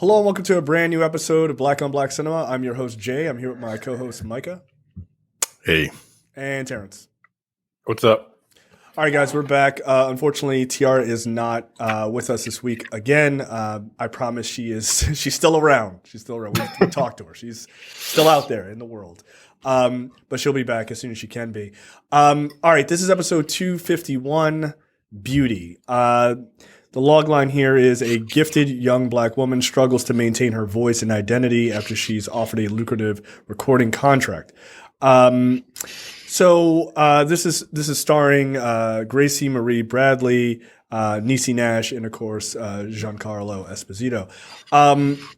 Hello and welcome to a brand new episode of Black on Black Cinema. I'm your host Jay. I'm here with my co-host Micah Hey, and Terrence. what's up? All right, guys, we're back. Unfortunately, Tiara is not with us this week again. I promise she's still around. She's still around. We talked to her. She's still out there in the world. But she'll be back as soon as she can be. All right, this is episode 251, Beauty. The log line here is a gifted young black woman struggles to maintain her voice and identity after she's offered a lucrative recording contract. This is starring Gracie Marie Bradley, Niecy Nash, and of course Giancarlo Esposito.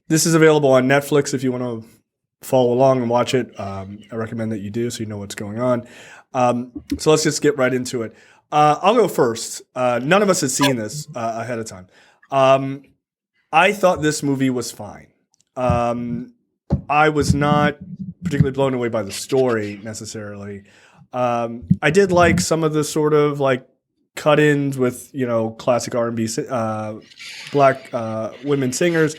This is available on Netflix if you want to follow along and watch it. I recommend that you do so you know what's going on. So let's just get right into it. I'll go first. None of us had seen this ahead of time. I thought this movie was fine. I was not particularly blown away by the story necessarily. I did like some of the sort of like cut-ins with, classic R&B black women singers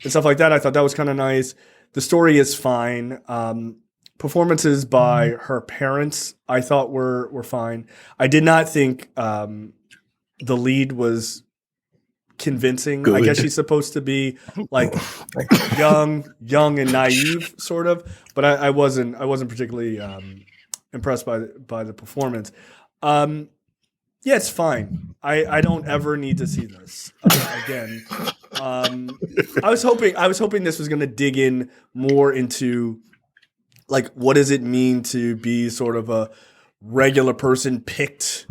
and stuff like that. I thought that was kind of nice. The story is fine. Performances by her parents, I thought were fine. I did not think the lead was convincing. Good. I guess she's supposed to be like young and naive, sort of. But I wasn't particularly impressed by the performance. Yeah, it's fine. I don't ever need to see this again. I was hoping this was going to dig in more into, like, what does it mean to be sort of a regular person picked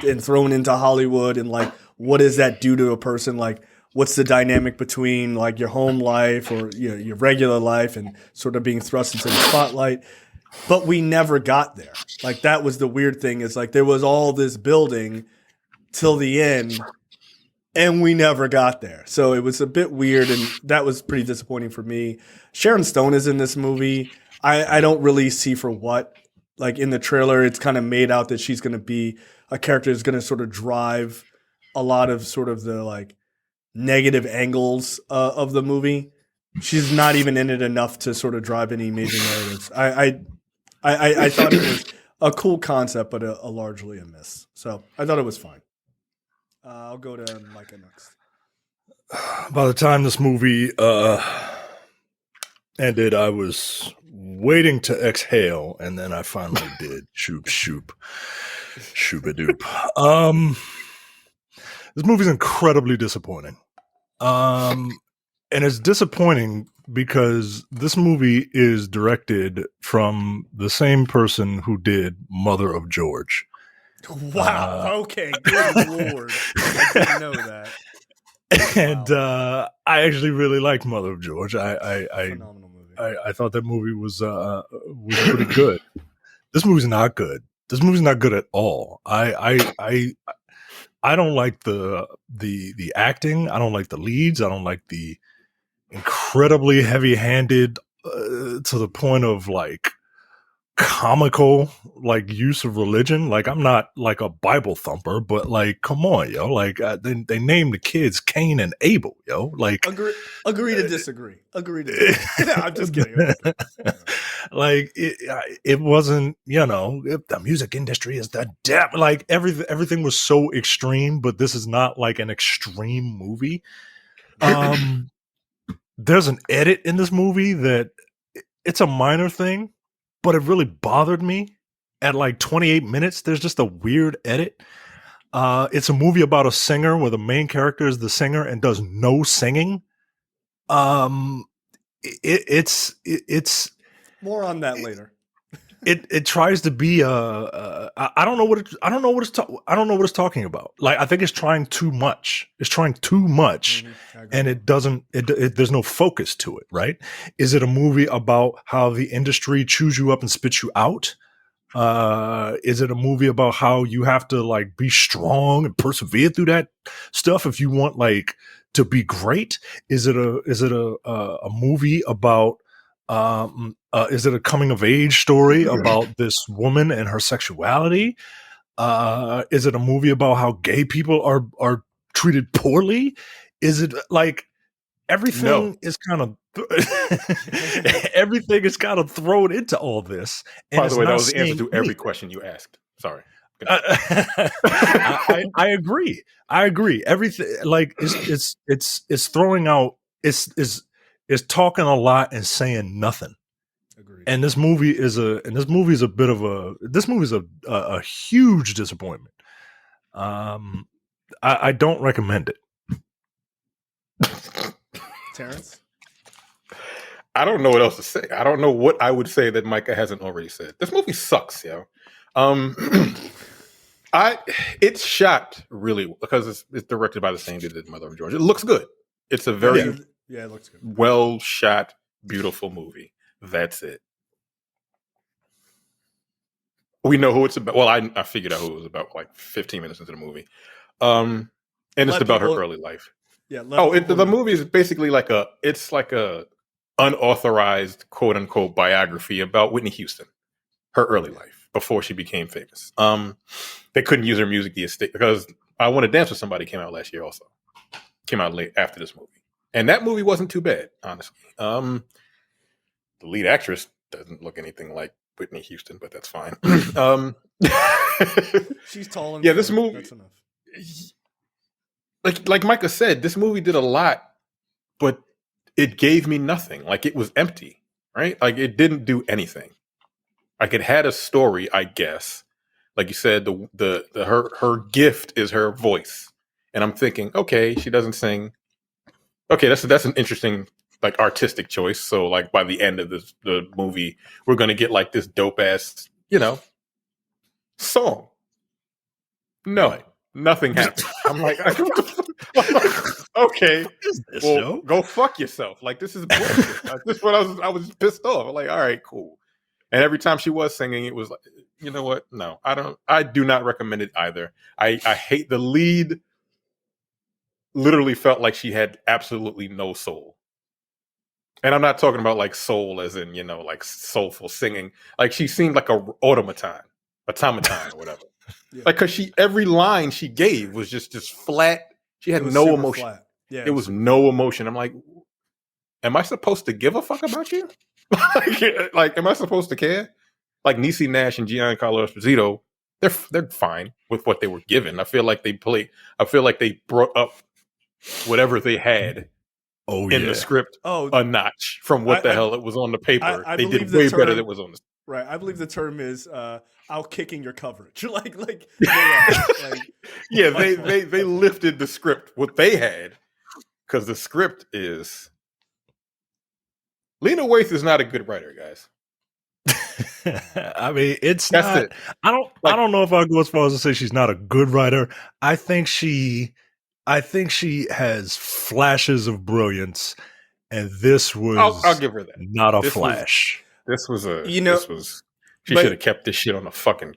and thrown into Hollywood, and like, what does that do to a person? Like, what's the dynamic between like your home life or your regular life and sort of being thrust into the spotlight? But we never got there. Like, that was the weird thing, is like there was all this building till the end and we never got there. So it was a bit weird, and that was pretty disappointing for me. Sharon Stone is in this movie. I don't really see for what. Like, in the trailer, it's kind of made out that she's going to be a character that's going to sort of drive a lot of sort of the like negative angles of the movie. She's not even in it enough to sort of drive any major narratives. I thought it was a cool concept, but a largely a miss. So I thought it was fine. I'll go to Micah next. By the time this movie ended, I was waiting to exhale, and then I finally did. Shoop a doop. This movie's incredibly disappointing. And it's disappointing because this movie is directed from the same person who did Mother of George. Wow. Okay. Good Lord. I didn't know that. And I actually really liked Mother of George. Phenomenal movie. I thought that movie was pretty good. This movie's not good. This movie's not good at all. I don't like the acting. I don't like the leads. I don't like the incredibly heavy-handed to the point of like comical like use of religion. Like, I'm not like a Bible thumper, but like, come on, yo. Like, they named the kids Cain and Abel, yo. Like, agree to disagree. I'm just kidding. Like, it wasn't, the music industry is the devil. Like, everything was so extreme, but this is not like an extreme movie. There's an edit in this movie that it's a minor thing, but it really bothered me. At like 28 minutes, there's just a weird edit. It's a movie about a singer where the main character is the singer and does no singing. It's more on that later. It tries to be I don't know what it's talking about. Like, I think it's trying too much. It's trying too much, and it doesn't. There's no focus to it. Right? Is it a movie about how the industry chews you up and spits you out? Is it a movie about how you have to like be strong and persevere through that stuff if you want like to be great? Is it a movie about is it a coming of age story about this woman and her sexuality? Is it a movie about how gay people are treated poorly? Is it like everything is kind of everything is kind of thrown into all this. And By the way, that was the answer saying to every anything. question you asked. Sorry. I agree. I agree. Everything like it's throwing out. It's talking a lot and saying nothing. Agreed. And this movie is a bit of a huge disappointment. I don't recommend it. Terrence? I don't know what else to say. I don't know what I would say that Micah hasn't already said. This movie sucks, yo. It's shot really because it's directed by the same dude that Mother of Georgia. It looks good. It's a very it looks good. well shot, beautiful movie. That's it. We know who it's about. Well, I figured out who it was about like 15 minutes into the movie. And it's about her early life. Yeah. The movie is basically like a unauthorized quote unquote biography about Whitney Houston, her early life before she became famous. They couldn't use her music because I Want to Dance with Somebody came out last year. Also came out late after this movie, and that movie wasn't too bad, honestly. The lead actress doesn't look anything like Whitney Houston, but that's fine. She's tall and this movie. That's enough. Like Micah said, this movie did a lot, but it gave me nothing. Like it was empty, right? Like it didn't do anything. Like it had a story, I guess. Like you said, her gift is her voice, and I'm thinking, okay, she doesn't sing. Okay, that's an interesting like artistic choice. So like by the end of the movie, we're gonna get like this dope ass, song. No. Right. Nothing happened. I'm like, okay, well, go fuck yourself. Like this is bullshit. This is what I was pissed off. I'm like, all right, cool. And every time she was singing, it was like, you know what? No, I do not recommend it either. I hate the lead. Literally felt like she had absolutely no soul. And I'm not talking about like soul as in, like soulful singing. Like she seemed like a automaton or whatever. Yeah. Like, cause every line she gave was just flat. She had no emotion. Flat. Yeah, it was no emotion. I'm like, am I supposed to give a fuck about you? like, am I supposed to care? Like Niecy Nash and Giancarlo Esposito, they're fine with what they were given. I feel like they brought up whatever they had in the script a notch from what the hell it was on the paper. They did way better than was on the. Right, I believe the term is out kicking your coverage. They lifted the script what they had because the script is. Lena Waithe is not a good writer, guys. I mean, it's That's not. It. I don't know if I'll go as far as to say she's not a good writer. I think she has flashes of brilliance, and this was. I'll give her that. Not a flash. She should have kept this shit on the fucking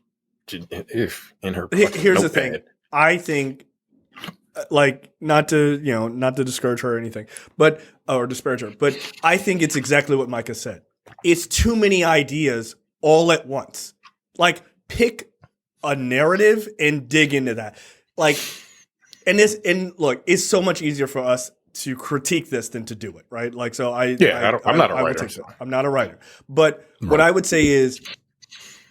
in her. Here's the thing. I think, like, not to discourage her or anything, or disparage her, but I think it's exactly what Micah said. It's too many ideas all at once. Like, pick a narrative and dig into that. Like, and look, it's so much easier for us to critique this than to do it, right? Like, so I'm not a writer. I'm not a writer. But what I would say is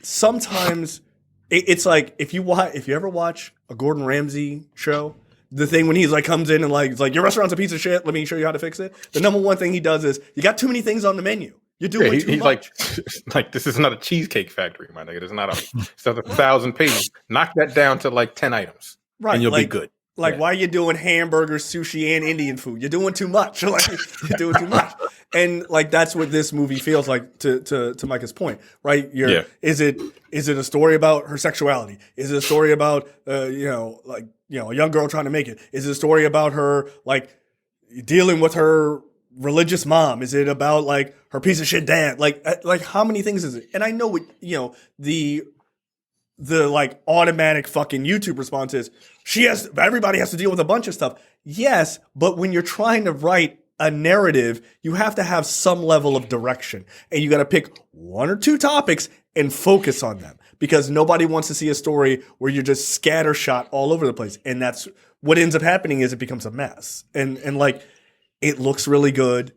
sometimes it's like if you ever watch a Gordon Ramsay show, the thing when he's like comes in and like, it's like, your restaurant's a piece of shit, let me show you how to fix it. The number one thing he does is, you got too many things on the menu. You're doing too much. Like, this is not a cheesecake factory, my nigga. It's not 1,000 pages. Knock that down to like 10 items. Right. And you'll be good. Like, why are you doing hamburgers, sushi, and Indian food? You're doing too much. Like, you're doing too much. And like, that's what this movie feels like to Micah's point, right? Is it a story about her sexuality? Is it a story about, a young girl trying to make it? Is it a story about her, like, dealing with her religious mom? Is it about like her piece of shit dad? Like how many things is it? And I know what, the like automatic fucking YouTube response is everybody has to deal with a bunch of stuff. Yes, but when you're trying to write a narrative, you have to have some level of direction, and you got to pick one or two topics and focus on them, because nobody wants to see a story where you're just scattershot all over the place. And that's what ends up happening, is it becomes a mess. And like, It looks really good.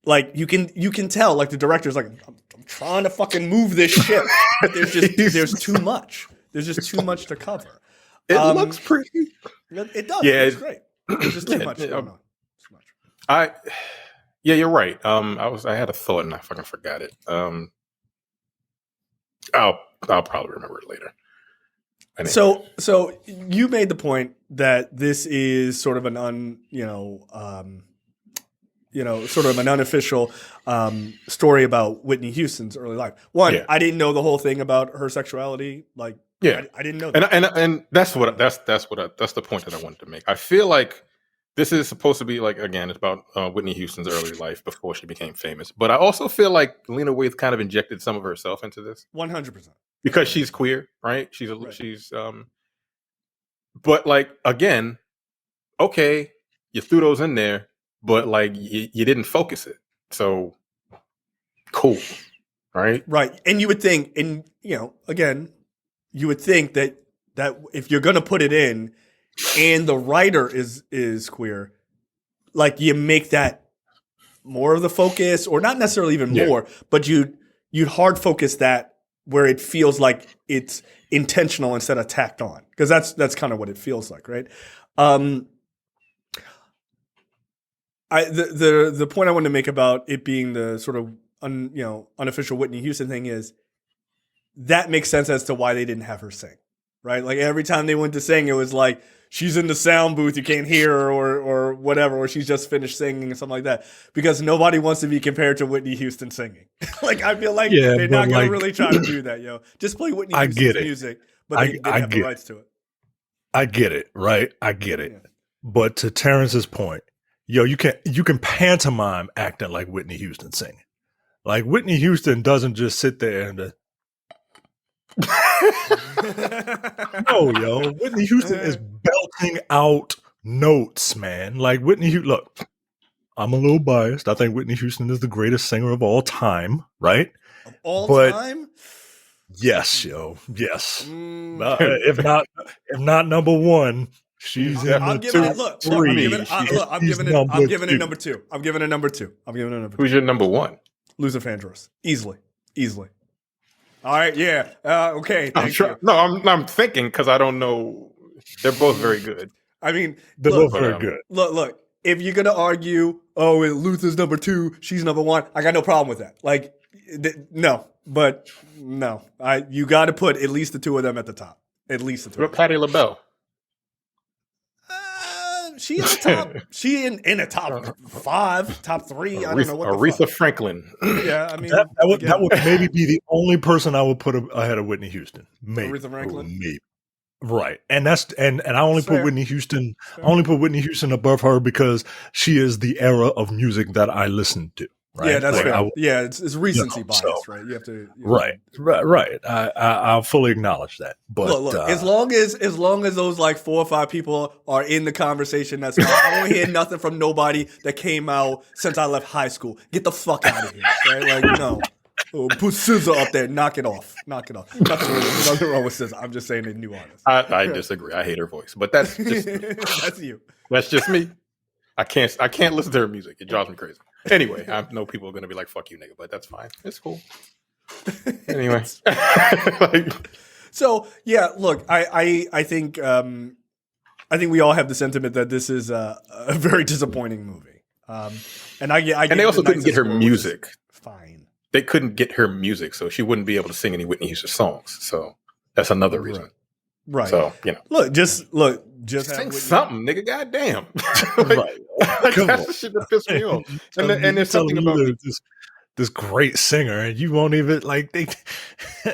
Like you can tell, like the director's like, I'm trying to fucking move this ship, but there's too much. There's just too much to cover. It looks pretty. It does. Yeah, It looks great. There's just too much going on. Too much. Yeah, you're right. I had a thought and I fucking forgot it. I'll probably remember it later. Anyway. So you made the point that this is sort of an sort of an unofficial story about Whitney Houston's early life. One, I didn't know the whole thing about her sexuality. Like, I didn't know that. And that's the point that I wanted to make. I feel like this is supposed to be like, again, it's about Whitney Houston's early life before she became famous. But I also feel like Lena Waithe kind of injected some of herself into this. 100%. Because she's queer, right? But like, again, okay, you threw those in there, but like you didn't focus it. So cool. Right? Right. And you would think, again, you would think that if you're gonna put it in and the writer is queer, like you make that more of the focus, or not necessarily even more, but you'd hard focus that where it feels like it's intentional instead of tacked on. Because that's kind of what it feels like, right? The point I wanted to make about it being the sort of unofficial Whitney Houston thing is that makes sense as to why they didn't have her sing, right? Like every time they went to sing, it was like she's in the sound booth, you can't hear her, or whatever, or she's just finished singing or something like that, because nobody wants to be compared to Whitney Houston singing. Like I feel like they're not going to really try to do that, Just play Whitney Houston's music, but they didn't have the rights to it. I get it, right? I get it. Yeah. But to Terrence's point, you can pantomime acting like Whitney Houston singing. Like Whitney Houston doesn't just sit there and no, Whitney Houston is belting out notes, man. Like look, I'm a little biased. I think Whitney Houston is the greatest singer of all time, right? Of all time? Yes, yes. If not number one, she's in the top three. I'm giving it number two. I'm giving it number two. Who's your number one? Luther Vandross. Easily. All right, yeah. Okay, thank you. No, I'm thinking because I don't know. They're both very good. I mean, they're both very good. Look. If you're gonna argue, Luther's number two, she's number one, I got no problem with that. Like, no. You got to put at least the two of them at the top. At least the two. What Patti LaBelle? She in the top. She in the top 5, top 3. I don't know what. Aretha Franklin. Yeah, I mean that would maybe be the only person I would put ahead of Whitney Houston. Maybe Aretha Franklin. Maybe. Right, and I only put Whitney Houston. I only put Whitney Houston above her because she is the era of music that I listened to. Right? Yeah, that's fair. It's recency bias, right? You have to. Right. I'll fully acknowledge that. But look, as long as those like 4 or 5 people are in the conversation, that's fine. I don't hear nothing from nobody that came out since I left high school. Get the fuck out of here, right? Like no. Put SZA up there, knock it off. Nothing wrong with SZA. I'm just saying a new artist. I disagree. I hate her voice, but that's just that's you. That's just me. I can't listen to her music. It drives me crazy. Anyway, I know people are gonna be like, "Fuck you, nigga," but that's fine. It's cool. Anyway, so yeah, look, I think we all have the sentiment that this is a very disappointing movie. And they also couldn't get her music. Fine. They couldn't get her music, so she wouldn't be able to sing any Whitney Houston songs. So that's another reason. Right. So just sing something, nigga. Goddamn. That's the shit that pissed me off. And there's something about this great singer, and you won't even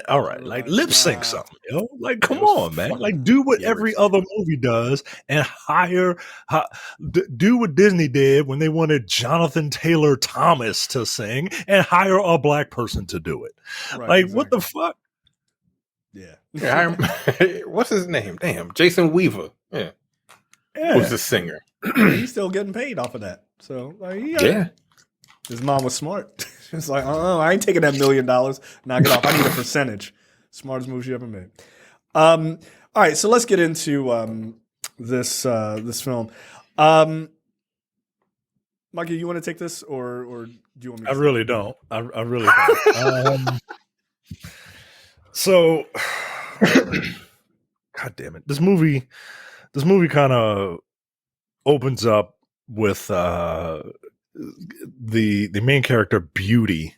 all right, like lip sync something, Like, come on, man. Like, do what every other movie does, and do what Disney did when they wanted Jonathan Taylor Thomas to sing, and hire a black person to do it. Right, exactly. What the fuck? Yeah. What's his name? Damn, Jason Weaver. Yeah. Who's the singer? He's still getting paid off of that. So his mom was smart. She's like, I ain't taking that $1 million. Knock it off. I need a percentage. Smartest move she ever made. All right, so let's get into this film. Mikey, you want to take this, or do you want me? I really don't. I really don't. So, God damn it! This movie kind of opens up with the main character Beauty,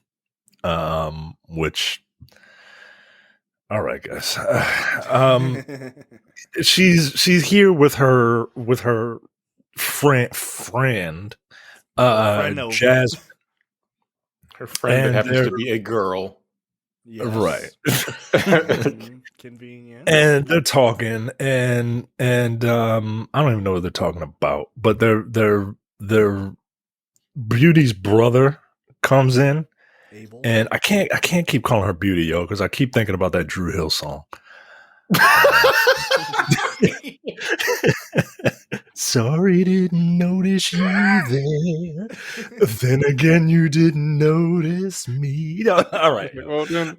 which. All right, guys. She's here with her friend Jasmine. Her friend that happens to be a girl. Yes. Right. Convenient. And they're talking and I don't even know what they're talking about, but they're Beauty's brother comes in. Abel. And I can't keep calling her Beauty, yo, because I keep thinking about that Drew Hill song. Sorry, didn't notice you there. Then again, you didn't notice me. No, all right. Well, then.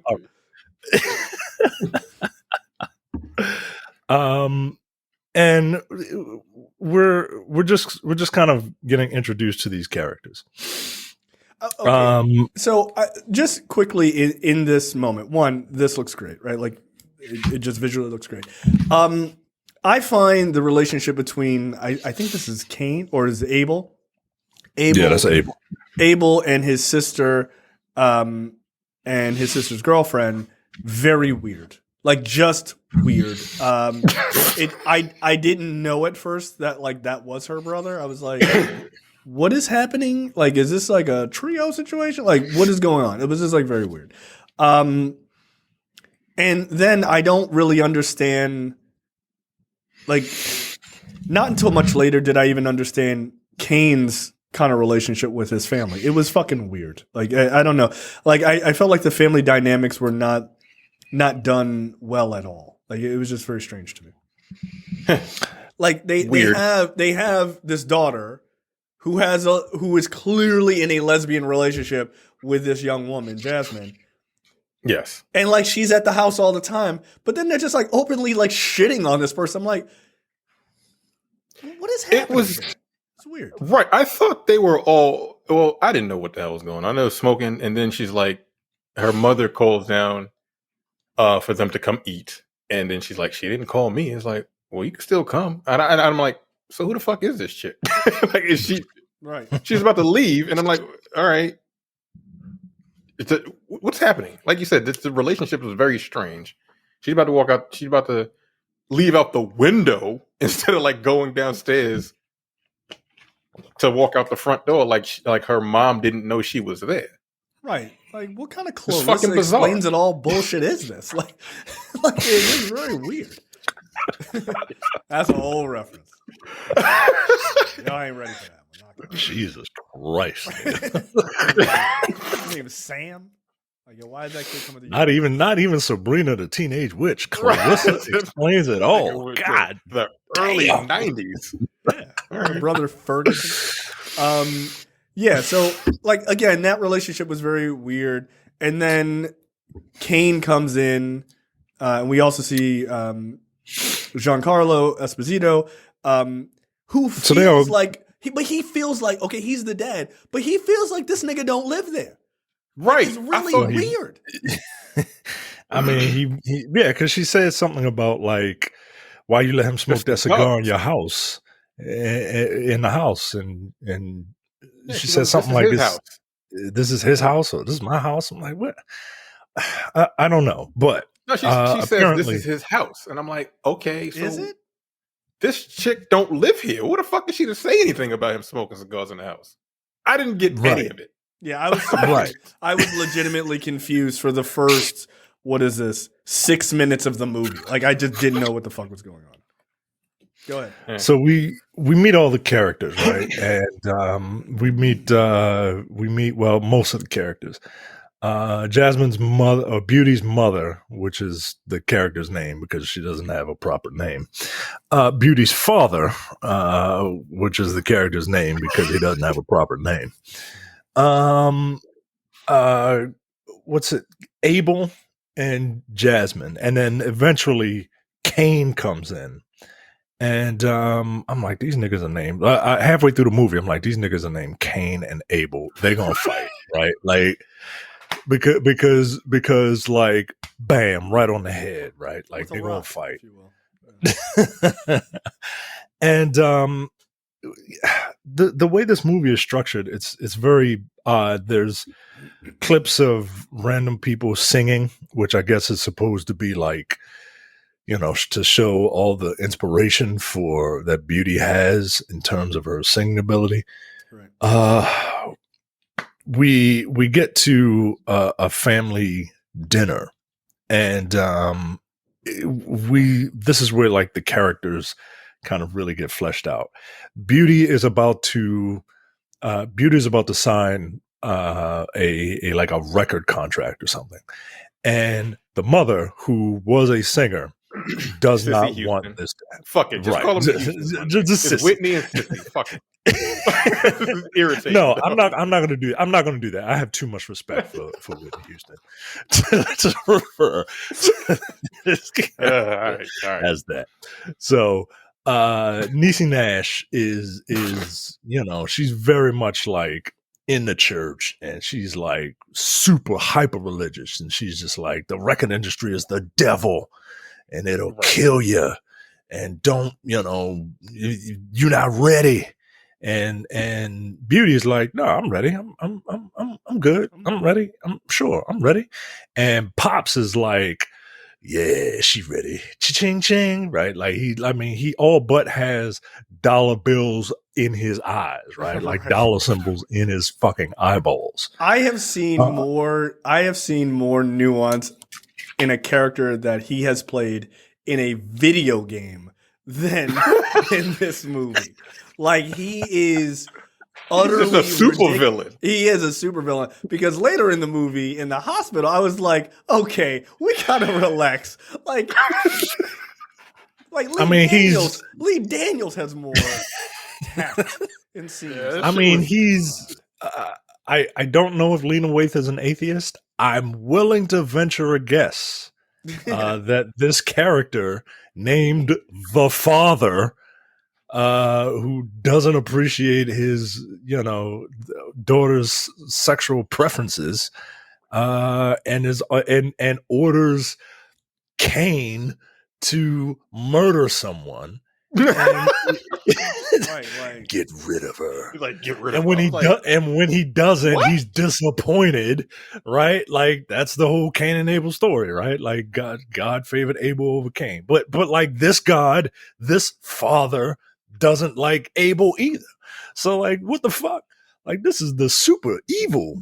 And we're just kind of getting introduced to these characters. Okay. So just quickly in this moment, one, this looks great, right? Like it just visually looks great. I find the relationship between I think this is Cain or is it Abel? Yeah, that's Abel. Abel and his sister, and his sister's girlfriend, very weird. Like just weird. I didn't know at first that like that was her brother. I was like, what is happening? Like, is this like a trio situation? Like, what is going on? It was just like very weird. And then I don't really understand. Like, not until much later did I even understand Cain's kind of relationship with his family. It was fucking weird. Like, I don't know. Like, I felt like the family dynamics were not done well at all. Like, it was just very strange to me. Like, they have this daughter who is clearly in a lesbian relationship with this young woman, Jasmine. Yes. And like she's at the house all the time, but then they're just like openly like shitting on this person. I'm like, what is happening? It's weird. Right. I thought they were all, well, I didn't know what the hell was going on. I was smoking, and then she's like, her mother calls down for them to come eat. And then she's like, she didn't call me. It's like, well, you can still come. And I'm like, so who the fuck is this chick? Like, is she right? She's about to leave, and I'm like, all right, what's happening? Like you said, the relationship was very strange. She's about to walk out. She's about to leave out the window instead of like going downstairs to walk out the front door. Like her mom didn't know she was there. Right. Like, what kind of close fucking bizarre. Explains it all bullshit is this? Like it is very weird. That's a whole reference. Y'all ain't ready for that one. Jesus Christ. His name is Sam. Like, why did that kid come with you? Not even Sabrina the Teenage Witch. Clarissa explains it all. God. The early 90s. Yeah. Her brother Ferguson. Yeah, so like again, that relationship was very weird. And then Cain comes in, and we also see Giancarlo Esposito, who feels like he feels like, okay, he's the dad, but he feels like this nigga don't live there. Right. It's really weird. I mean, he because she said something about like, why you let him smoke that cigar in your house, in the house, and she said something like this is his house or this is my house. I'm like, what? I don't know, but no, she says this is his house, and I'm like, okay, so is it? This chick don't live here. What the fuck is she to say anything about him smoking cigars in the house? I didn't get any of it. Yeah, I was right. I was legitimately confused for the first 6 minutes of the movie. Like, I just didn't know what the fuck was going on. Go ahead. Yeah. So we meet all the characters, right? And we meet most of the characters. Jasmine's mother, or Beauty's mother, which is the character's name because she doesn't have a proper name. Beauty's father, which is the character's name because he doesn't have a proper name. What's it? Abel and Jasmine, and then eventually Cain comes in, And I'm like, these niggas are named. Halfway through the movie, I'm like, these niggas are named Cain and Abel. They're gonna fight, right? Like, because like, bam, right on the head, right? Like they're gonna fight. If you will. Yeah. And the way this movie is structured, it's very there's clips of random people singing, which I guess is supposed to be like, you know, to show all the inspiration for that Beauty has in terms of her singing ability. Right. We get to a family dinner, and this is where like the characters kind of really get fleshed out. Beauty is about to sign a like a record contract or something, and the mother, who was a singer, does Sissy not Houston. want this to happen. Fuck it, just call them just Whitney and Sissy. Fuck it. This is irritating. No, I'm not gonna do that. I have too much respect for Whitney Houston to refer to this character as that. So Niecy Nash is you know, she's very much like in the church, and she's like super hyper religious, and she's just like, the record industry is the devil and it'll kill you, and don't, you know, you're not ready. And Beauty is like, no, I'm ready. I'm good. I'm ready. I'm sure I'm ready. And Pops is like, yeah, she ready. Ching ching, right? Like he all but has dollar bills in his eyes, right? Like dollar symbols in his fucking eyeballs. I have seen more nuance in a character that he has played in a video game than in this movie. Like, he is utterly a super villain. He is a super villain, because later in the movie, in the hospital, I was like, okay, we gotta relax. Like Lee Daniels has more tact in scenes. Yeah, I mean, he's I don't know if Lena Waithe is an atheist. I'm willing to venture a guess that this character named the father, who doesn't appreciate his, you know, daughter's sexual preferences, and orders Cain to murder someone. Get rid of her. Like, get rid of and when her. And when he doesn't, what? He's disappointed, right? Like, that's the whole Cain and Abel story, right? Like, God favored Abel over Cain, but like, this father doesn't like Abel either. So, like, what the fuck? Like, this is the super evil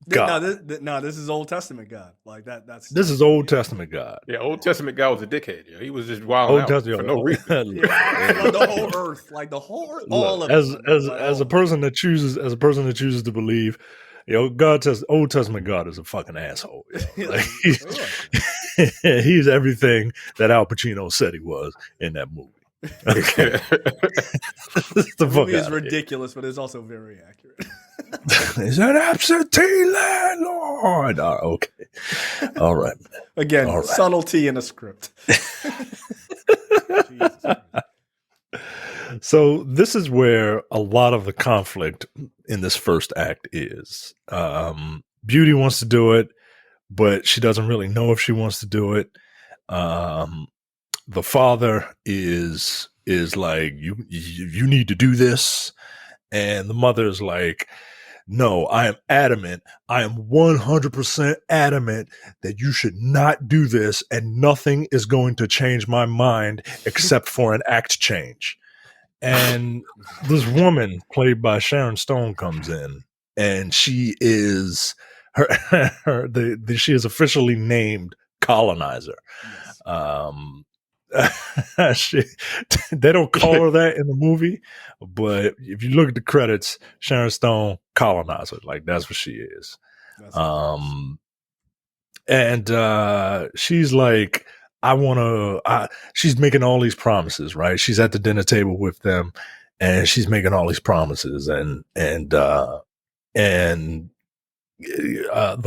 God. This is Old Testament God. Like, this is Old Testament God. Yeah, Old Testament God was a dickhead. Yeah, he was just wilding out for no reason. The whole earth, all of it. As a person that chooses to believe, you know, Old Testament God is a fucking asshole. You know? Like, he's everything that Al Pacino said he was in that movie. Okay. The movie is ridiculous, but it's also very accurate. Is that absentee landlord? Okay. All right. Again, all right. Subtlety in a script. So this is where a lot of the conflict in this first act is. Beauty wants to do it, but she doesn't really know if she wants to do it. The father is like, you need to do this, and the mother is like, no, I am adamant. I am 100% adamant that you should not do this, and nothing is going to change my mind except for an act change. And this woman, played by Sharon Stone, comes in, and she is she is officially named Colonizer. Yes. They don't call her that in the movie, but if you look at the credits, Sharon Stone, Colonizer, like, that's what she is. And she's like, she's making all these promises, right? She's at the dinner table with them, and she's making all these promises, and the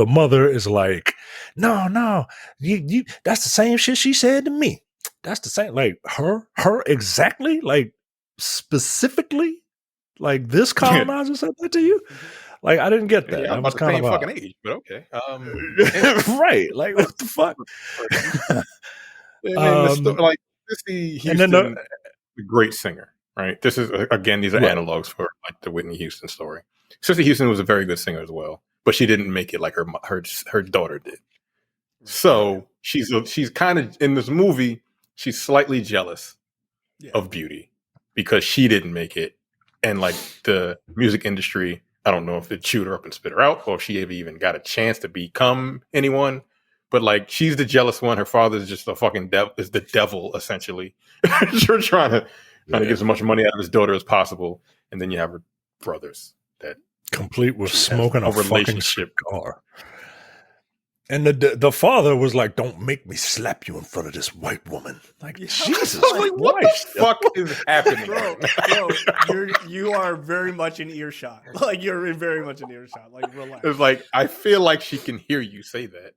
mother is like, no, you that's the same shit she said to me. that's the same. Like her exactly, like specifically, like this colonizer said that to you. Like I didn't get that. Yeah, I'm That was about the kind same of fucking age, but okay. right. Like what the fuck? And then like Sissy and then Houston, a great singer, right? This is again, these are Right. analogs for like the Whitney Houston story. Sissy Houston was a very good singer as well, but she didn't make it like her daughter did. So she's kind of in this movie. She's slightly jealous of Beauty because she didn't make it, and like the music industry, I don't know if it chewed her up and spit her out, or if she ever even got a chance to become anyone. But like she's the jealous one. Her father is just a fucking is the devil essentially. You're trying to get as much money out of his daughter as possible, and then you have her brothers that complete with smoking a fucking cigar. And the father was like, "Don't make me slap you in front of this white woman." Like, Jesus, like, what the fuck is happening, bro? You are very much in earshot. Like you're very much in earshot. Like relax. It's like I feel like she can hear you say that.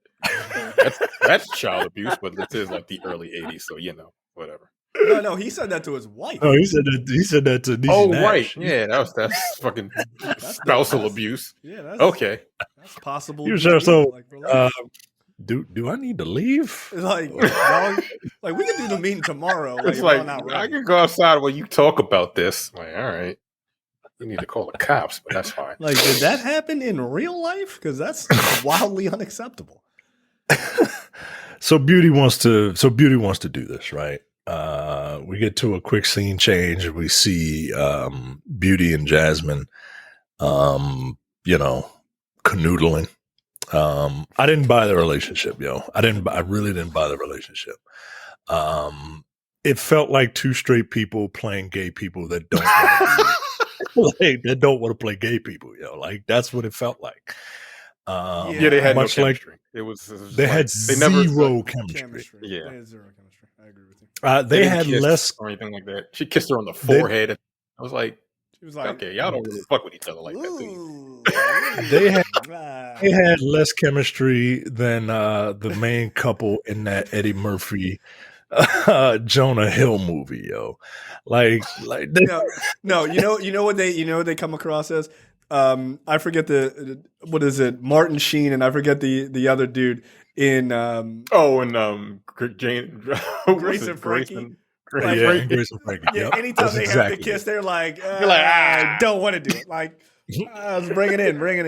That's child abuse, but this is like the early '80s, so whatever. No, he said that to his wife. Oh, he said that to Niecy Nash. Right, yeah, that's fucking spousal abuse. Yeah, that's that's possible. You sure? So, do I need to leave? Like we can do the meeting tomorrow. Like, it's like I can go outside while you talk about this. Like, all right, you need to call the cops, but that's fine. Like, did that happen in real life? Because that's wildly unacceptable. So Beauty wants to do this, right? We get to a quick scene change. We see Beauty and Jasmine, canoodling. I didn't buy the relationship, yo. I really didn't buy the relationship. It felt like two straight people playing gay people that don't want to play gay people, yo. Like that's what it felt like. They had much no like chemistry. It was they had zero chemistry. Yeah, they had zero chemistry. I agree with you. They had less or anything like that. She kissed her on the forehead. I was like, she was like, okay, y'all don't really fuck with each other like that, do you? They had less chemistry than the main couple in that Eddie Murphy Jonah Hill movie, yo. Like no, you know what they come across as. I forget what is it, Martin Sheen, and I forget the other dude in Grace and Frankie. Grace and Frankie. Yeah, anytime they have to kiss, they're like, I don't want to do it. Like, let's bring it in. Like,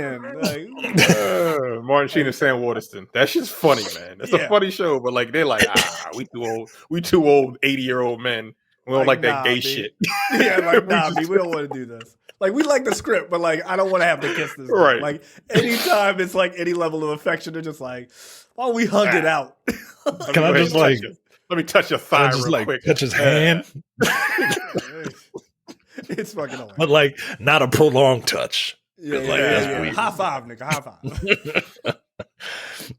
Martin Sheen and Sam Waterston. That shit's funny, man. It's a funny show, but like they're like, we too old. We 80-year-old men. We don't like that gay shit. Yeah, like we don't want to do this. Like we like the script, but like I don't want to have to kiss this guy. Right. Like anytime it's like any level of affection, they're just like, why don't we hug it out? Can I just like let me touch your thigh real quick. Touch his hand? It's fucking hilarious. But like not a prolonged touch. Yeah. High five, nigga. High five.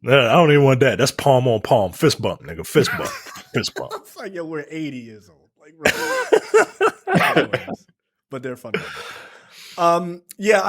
I don't even want that. That's palm on palm. Fist bump, nigga. Fist bump. Fist bump. It's like, we're 80 years old. Like, but they're fun. I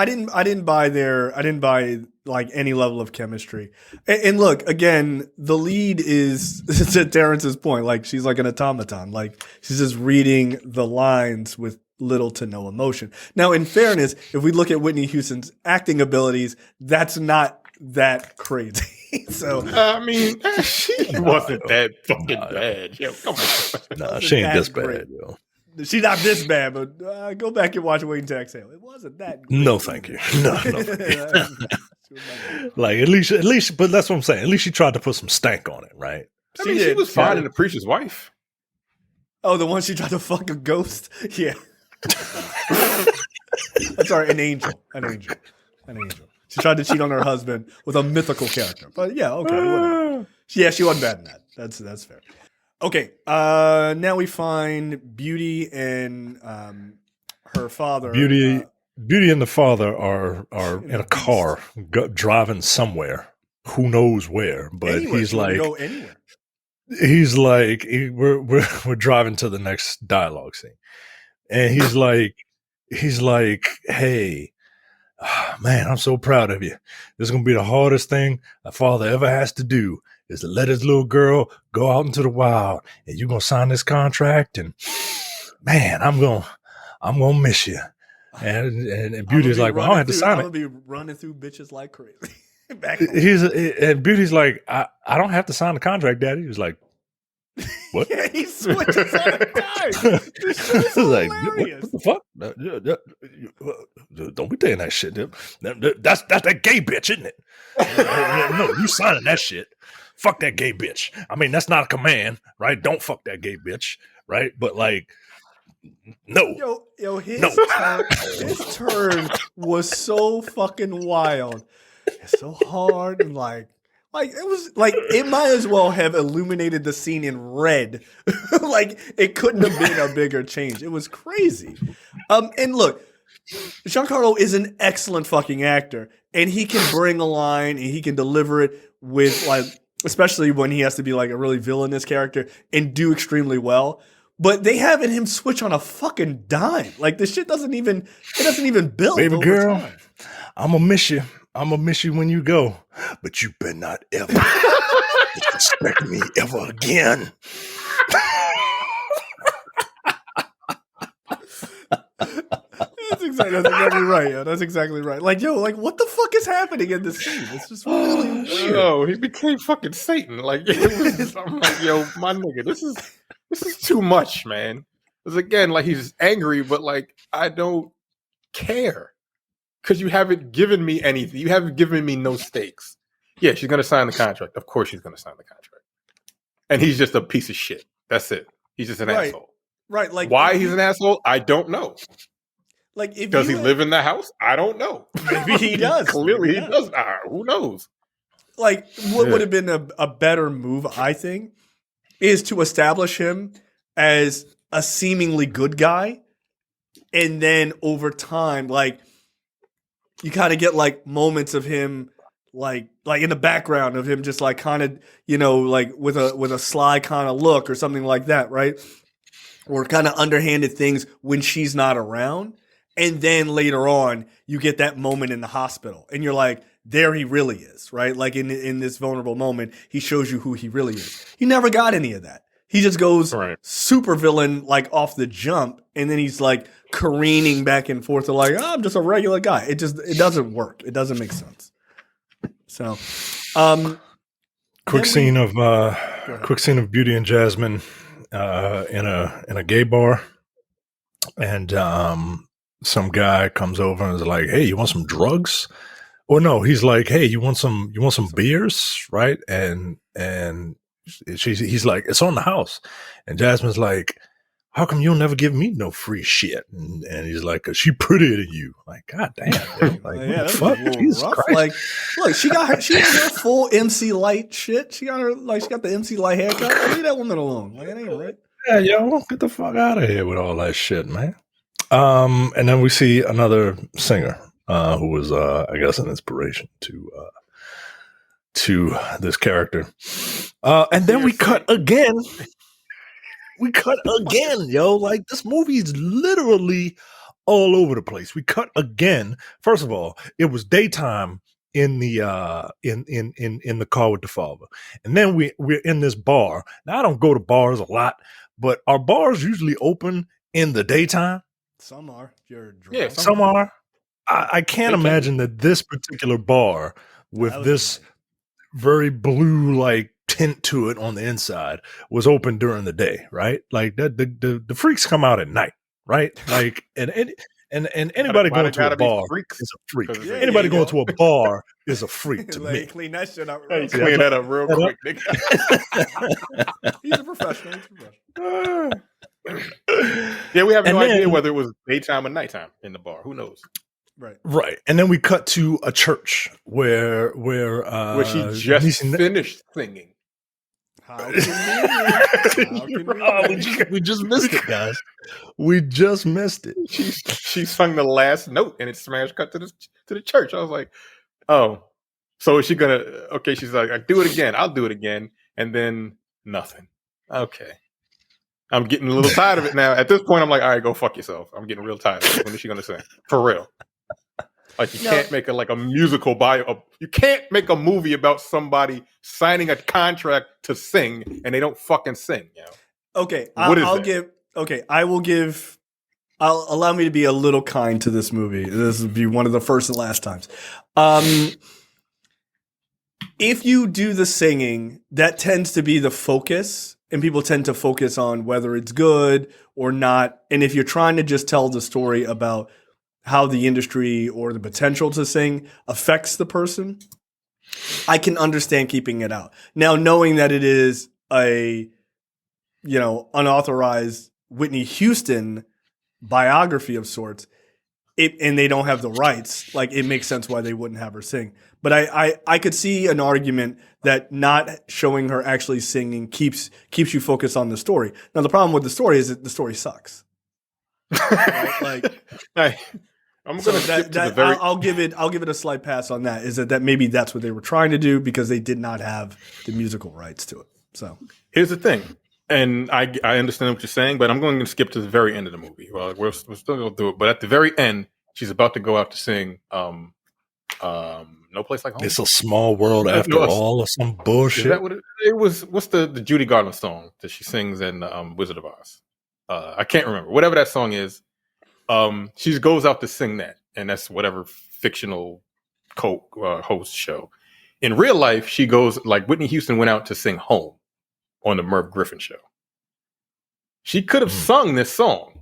didn't buy like any level of chemistry. And look, again, the lead is to Terrence's point, like she's like an automaton, like she's just reading the lines with little to no emotion. Now, in fairness, if we look at Whitney Houston's acting abilities, that's not that crazy. So I mean, she wasn't that fucking bad. Yo, come on. Nah, she ain't this bad, yo. She's not this bad, but go back and watch Waiting to Exhale. It wasn't that great. No, thank you. No, thank you. Like at least, but that's what I'm saying. At least she tried to put some stank on it, right? She was fine in The Preacher's Wife. Oh, the one she tried to fuck a ghost? Yeah. Sorry, an angel. She tried to cheat on her husband with a mythical character. But yeah, okay. Whatever. Yeah, she wasn't bad in that. That's fair. Okay, now we find Beauty and her father. Beauty and the father are in a car driving somewhere. Who knows where? But anywhere. He's like, go anywhere. He's like, we're driving to the next dialogue scene, and he's like, hey, man, I'm so proud of you. This is gonna be the hardest thing a father ever has to do. is to let his little girl go out into the wild, and you're gonna sign this contract, and man, I'm gonna miss you. And Beauty's like, well, I don't have to sign I'm it. gonna be running through bitches like crazy. And Beauty's like, I don't have to sign the contract, Daddy. He was like, what? Yeah, he switches all the time. This shit is like, hilarious. what the fuck? Don't be saying that shit. That's that gay bitch, isn't it? No, you signing that shit. Fuck that gay bitch. I mean, that's not a command, right? Don't fuck that gay bitch, right? But like, no. Yo, his turn was so fucking wild. It's so hard and like it was like it might as well have illuminated the scene in red. Like it couldn't have been a bigger change. It was crazy. And look, Giancarlo is an excellent fucking actor, and he can bring a line and he can deliver it with like, especially when he has to be like a really villainous character and do extremely well. But they have him switch on a fucking dime. Like this shit doesn't even build. Baby over girl, time. I'm gonna miss you. I'm gonna miss you when you go, but you better not ever disrespect me ever again. That's exactly right, yo. That's exactly right. Like, yo, like what the fuck is happening in this scene? It's just really weird. Yo, he became fucking Satan. Like, I'm like, yo, my nigga, this is too much, man. Because again, like he's angry, but like I don't care. Because you haven't given me anything. You haven't given me no stakes. Yeah, she's going to sign the contract. Of course she's going to sign the contract. And he's just a piece of shit. That's it. He's just an asshole. Right. Like why he's an asshole, I don't know. Like, does he live in the house? I don't know. Maybe he does. Clearly he does. Who knows? Like, what would have been a better move, I think, is to establish him as a seemingly good guy. And then over time, like, you kind of get like moments of him, like in the background of him, just like kind of, you know, like with a sly kind of look or something like that, right? Or kind of underhanded things when she's not around, and then later on you get that moment in the hospital, and you're like, there he really is, right? Like in this vulnerable moment, he shows you who he really is. He never got any of that. He just goes super villain like off the jump, and then he's like careening back and forth to like, oh, I'm just a regular guy. It doesn't work. It doesn't make sense. So, quick scene of Beauty and Jasmine in a gay bar, and some guy comes over and is like, "Hey, you want some drugs?" Or no, he's like, "Hey, you want some beers?" Right? And he's like, "It's on the house," and Jasmine's like, "How come you'll never give me no free shit?" And he's like, "Cause she prettier than you." Like, God damn, man. Like, yeah, what the fuck? Jesus rough. Christ. Like, look, she got her full MC Light shit. She got the MC Light haircut. Leave that woman alone. Like, it ain't right. Yeah, yo, get the fuck out of here with all that shit, man. And then we see another singer who was, I guess, an inspiration to this character. And then we cut again. We cut again, yo. Like, this movie is literally all over the place. We cut again. First of all, it was daytime in the in the car with the father, and then we're in this bar. Now, I don't go to bars a lot, but are bars usually open in the daytime? Some are. You're drunk. Yeah, Some are. I can't imagine that this particular bar with this very blue like tint to it on the inside was open during the day, right? Like the freaks come out at night, right? Like and anybody going to a bar is a freak. Yeah, anybody going to a bar is a freak to me. Clean that shit up. Hey, clean that up real quick, nigga. He's a professional. Yeah, we have no idea whether it was daytime or nighttime in the bar. Who knows? Right. And then we cut to a church where she just finished singing. How can we just missed it, guys. We just missed it. She sung the last note and it smash cut to the church. I was like, oh, so is she gonna? Okay, she's like, I do it again. I'll do it again, and then nothing. Okay, I'm getting a little tired of it now. At this point, I'm like, all right, go fuck yourself. I'm getting real tired of it. When is she gonna sing? For real? Like you can't make a musical bio. You can't make a movie about somebody signing a contract to sing and they don't fucking sing. You know? Okay, I'll allow me to be a little kind to this movie. This will be one of the first and last times. If you do the singing, that tends to be the focus, and people tend to focus on whether it's good or not. And if you're trying to just tell the story about how the industry or the potential to sing affects the person, I can understand keeping it out. Now, knowing that it is a, unauthorized Whitney Houston biography of sorts, and they don't have the rights, like it makes sense why they wouldn't have her sing. But I could see an argument that not showing her actually singing keeps you focused on the story. Now the problem with the story is that the story sucks. Right? Like, I'm gonna skip to the very. I'll give it a slight pass on that. Is that maybe that's what they were trying to do because they did not have the musical rights to it. So here's the thing. And I understand what you're saying, but I'm going to skip to the very end of the movie. Well, we're still going to do it, but at the very end, she's about to go out to sing No Place Like Home. It's a small world after all, or some bullshit. Is that what it was? What's the Judy Garland song that she sings in Wizard of Oz? I can't remember. Whatever that song is, she goes out to sing that, and that's whatever fictional host show. In real life, she goes, like Whitney Houston went out to sing Home on the Merv Griffin show. She could have sung this song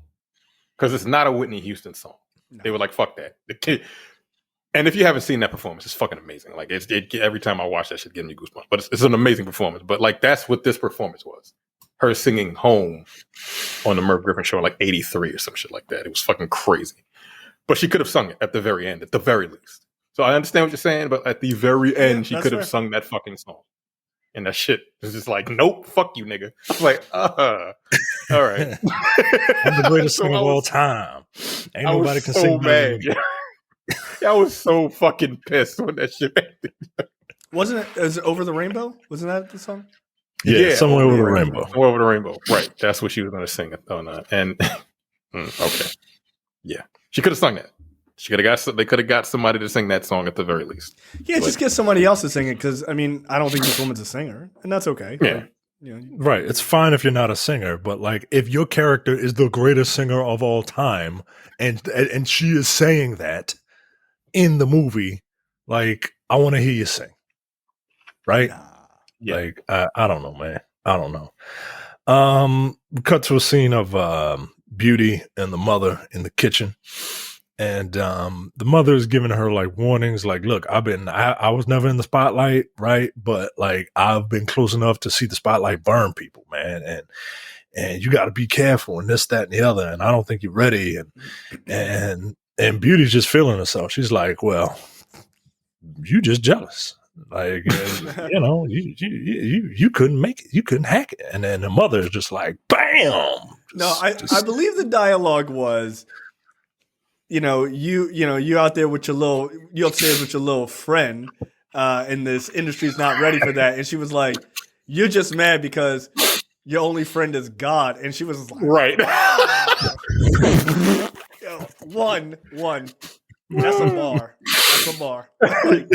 because it's not a Whitney Houston song. No. They were like, fuck that. And if you haven't seen that performance, it's fucking amazing. Like every time I watch that shit, gives me goosebumps. But it's an amazing performance. But like that's what this performance was. Her singing Home on the Merv Griffin show in like 83 or some shit like that. It was fucking crazy. But she could have sung it at the very end, at the very least. So I understand what you're saying, but at the very end, she could have sung that fucking song. And that shit is just like, nope, fuck you, nigga. It's like, all right. I'm the greatest singer of all time. Ain't nobody can sing better. I was so fucking pissed when that shit ended. Wasn't it? Is it Over the Rainbow? Wasn't that the song? Yeah, Somewhere Over the Rainbow. Somewhere Over the Rainbow. Right. That's what she was going to sing on that. And okay, yeah, she could have sung that. They could have got somebody to sing that song at the very least. Yeah, just get somebody else to sing it because I mean I don't think this woman's a singer, and that's okay. Yeah, like, right. It's fine if you're not a singer, but like if your character is the greatest singer of all time, and she is saying that in the movie, like I want to hear you sing, right? Yeah. Like I don't know, man. I don't know. We cut to a scene of Beauty and the mother in the kitchen. And the mother is giving her like warnings, like, look, I was never in the spotlight, right? But like I've been close enough to see the spotlight burn people, man. And you got to be careful and this, that, and the other. And I don't think you're ready. And Beauty's just feeling herself. She's like, well, you just jealous. Like, you couldn't make it. You couldn't hack it. And then the mother is just like, bam. I believe the dialogue was, you out there with you upstairs with your little friend, and this industry's not ready for that. And she was like, you're just mad because your only friend is God. And she was like, right. One. That's a bar. Like,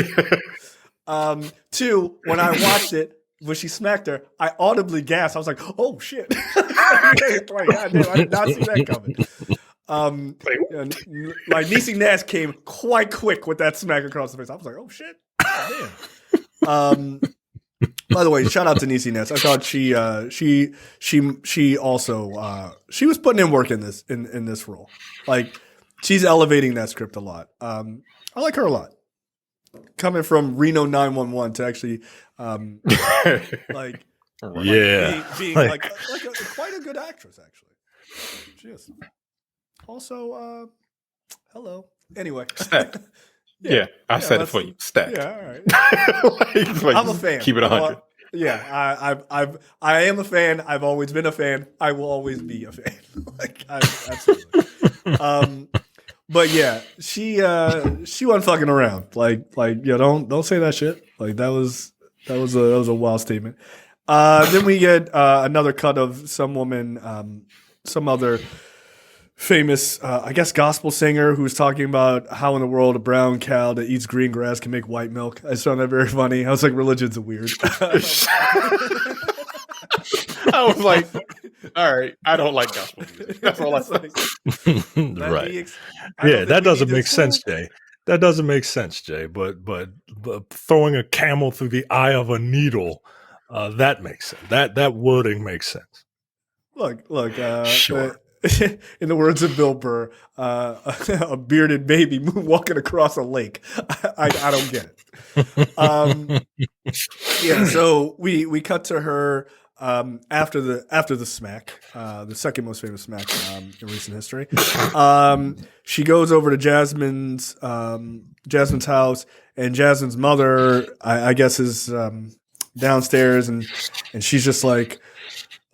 two, when I watched it, when she smacked her, I audibly gasped. I was like, oh shit. Like, God damn, I did not see that coming. Like Niecy Nash came quite quick with that smack across the face. I was like, "Oh shit!" Damn. By the way, shout out to Niecy Nash. I thought she also she was putting in work in this role. Like she's elevating that script a lot. I like her a lot. Coming from Reno 911 to actually like being like quite a good actress actually. She is. Also, hello. Anyway. Stack. Yeah, I said it for you. Stack. Yeah, all right. like, I'm a fan. Keep it 100. Yeah, I am a fan. I've always been a fan. I will always be a fan. Absolutely. But yeah, she wasn't fucking around. Like don't say that shit. Like that was a wild statement. Then we get another cut of some woman, some other famous, I guess, gospel singer who was talking about how in the world a brown cow that eats green grass can make white milk. I just found that very funny. I was like, religion's weird. I was like, all right, I don't like gospel music. That's all I said. Right. Yeah, that doesn't make sense, Jay. That doesn't make sense, Jay. But throwing a camel through the eye of a needle, that makes sense. That wording makes sense. Look. Sure. In the words of Bill Burr, a bearded baby walking across a lake. I don't get it. Yeah, so we cut to her after the smack, the second most famous smack in recent history. She goes over to Jasmine's house, and Jasmine's mother, I guess, is downstairs, and she's just like,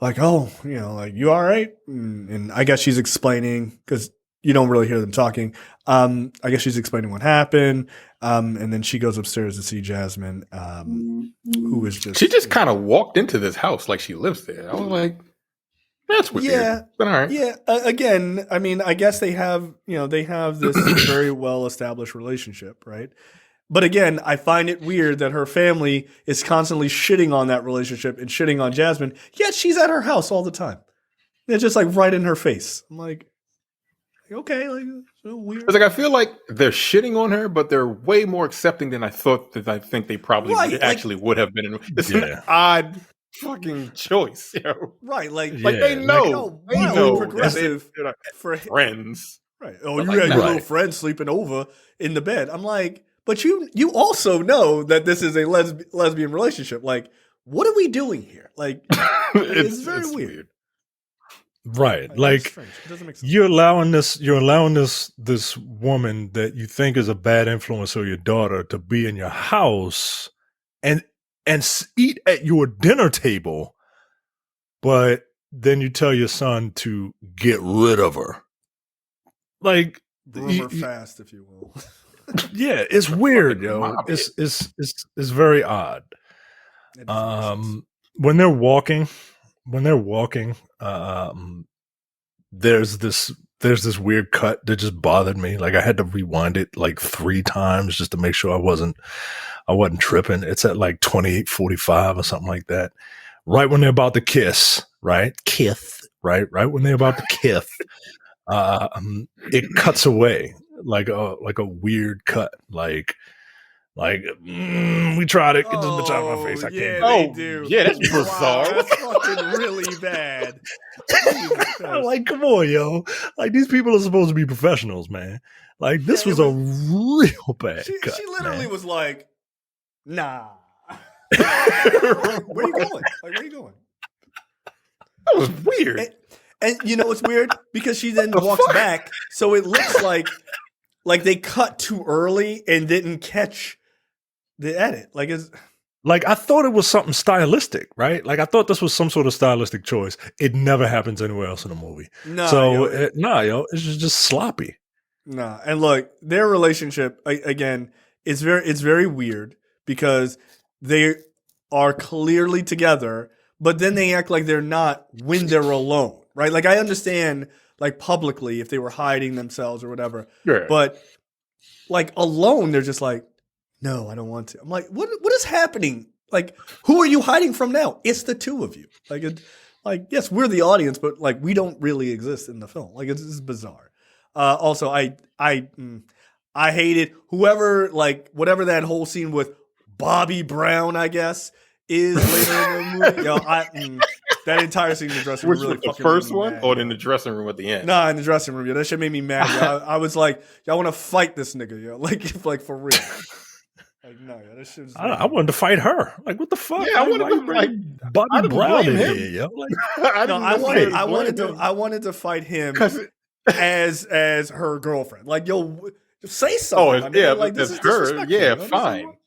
oh, like, you all right? And I guess she's explaining, because you don't really hear them talking. I guess she's explaining what happened. And then she goes upstairs to see Jasmine, who is just... She just kind of walked into this house like she lives there. I was like, that's weird. Yeah. But all right. Yeah. Again, I mean, I guess they have this very well-established relationship, right? But again, I find it weird that her family is constantly shitting on that relationship and shitting on Jasmine, yet she's at her house all the time. It's just like right in her face. I'm like, okay, like, so weird. It's like, I feel like they're shitting on her, but they're way more accepting than I thought that I think they probably would have been. It's an odd fucking choice, Right, like they know, progressive for friends. Right. Oh, you had your little friend sleeping over in the bed. I'm like, but you also know that this is a lesbian relationship. Like, what are we doing here? Like, it's very weird. Right. Like, it doesn't make sense. You're allowing this woman that you think is a bad influence or your daughter to be in your house and eat at your dinner table, but then you tell your son to get rid of her. Like, groom her fast, if you will. Yeah, it's weird, yo. It's very odd. When they're walking, there's this weird cut that just bothered me. Like, I had to rewind it like 3 times just to make sure I wasn't tripping. It's at like 28:45 or something like that. Right when they're about to kiss, right? Right when they're about to kiss, it cuts away like a weird cut, like we tried it. Get this bitch out of my face. I can't. They do. Yeah, that's bizarre. Wow, that's fucking really bad. Like, come on, yo. Like, these people are supposed to be professionals, man. Like, this was a real bad cut. She literally was like, nah. Where are you going? Like, where are you going? That was weird. And you know what's weird? Because she then walks back, so it looks like they cut too early and didn't catch the edit. Like, it's like, I thought it was something stylistic, right? Like, I thought this was some sort of stylistic choice. It never happens anywhere else in the movie. It's just sloppy. Nah, and look, their relationship again is very weird because they are clearly together, but then they act like they're not when they're alone, right? Like, I understand, like, publicly if they were hiding themselves or whatever, but like alone, they're just like, no, I don't want to. I'm like, what is happening? Like, who are you hiding from now? It's the two of you. Like, yes, we're the audience, but like, we don't really exist in the film. Like, it's bizarre. Also, I hated whoever, like, whatever that whole scene with Bobby Brown, I guess, is later in the movie. That entire scene in the dressing room. Which was the first one, or in the dressing room at the end? Nah, in the dressing room. Yeah, that shit made me mad. I was like, y'all want to fight this nigga, yo? Like for real. Like, no, yeah, that shit was. I wanted to fight her. Like, what the fuck? Yeah, I wanted to like Bobby Brown in here, yo. Like, I wanted to fight him as her girlfriend. Like, yo, say something. Oh, yeah, like, this is her. Yeah, fine.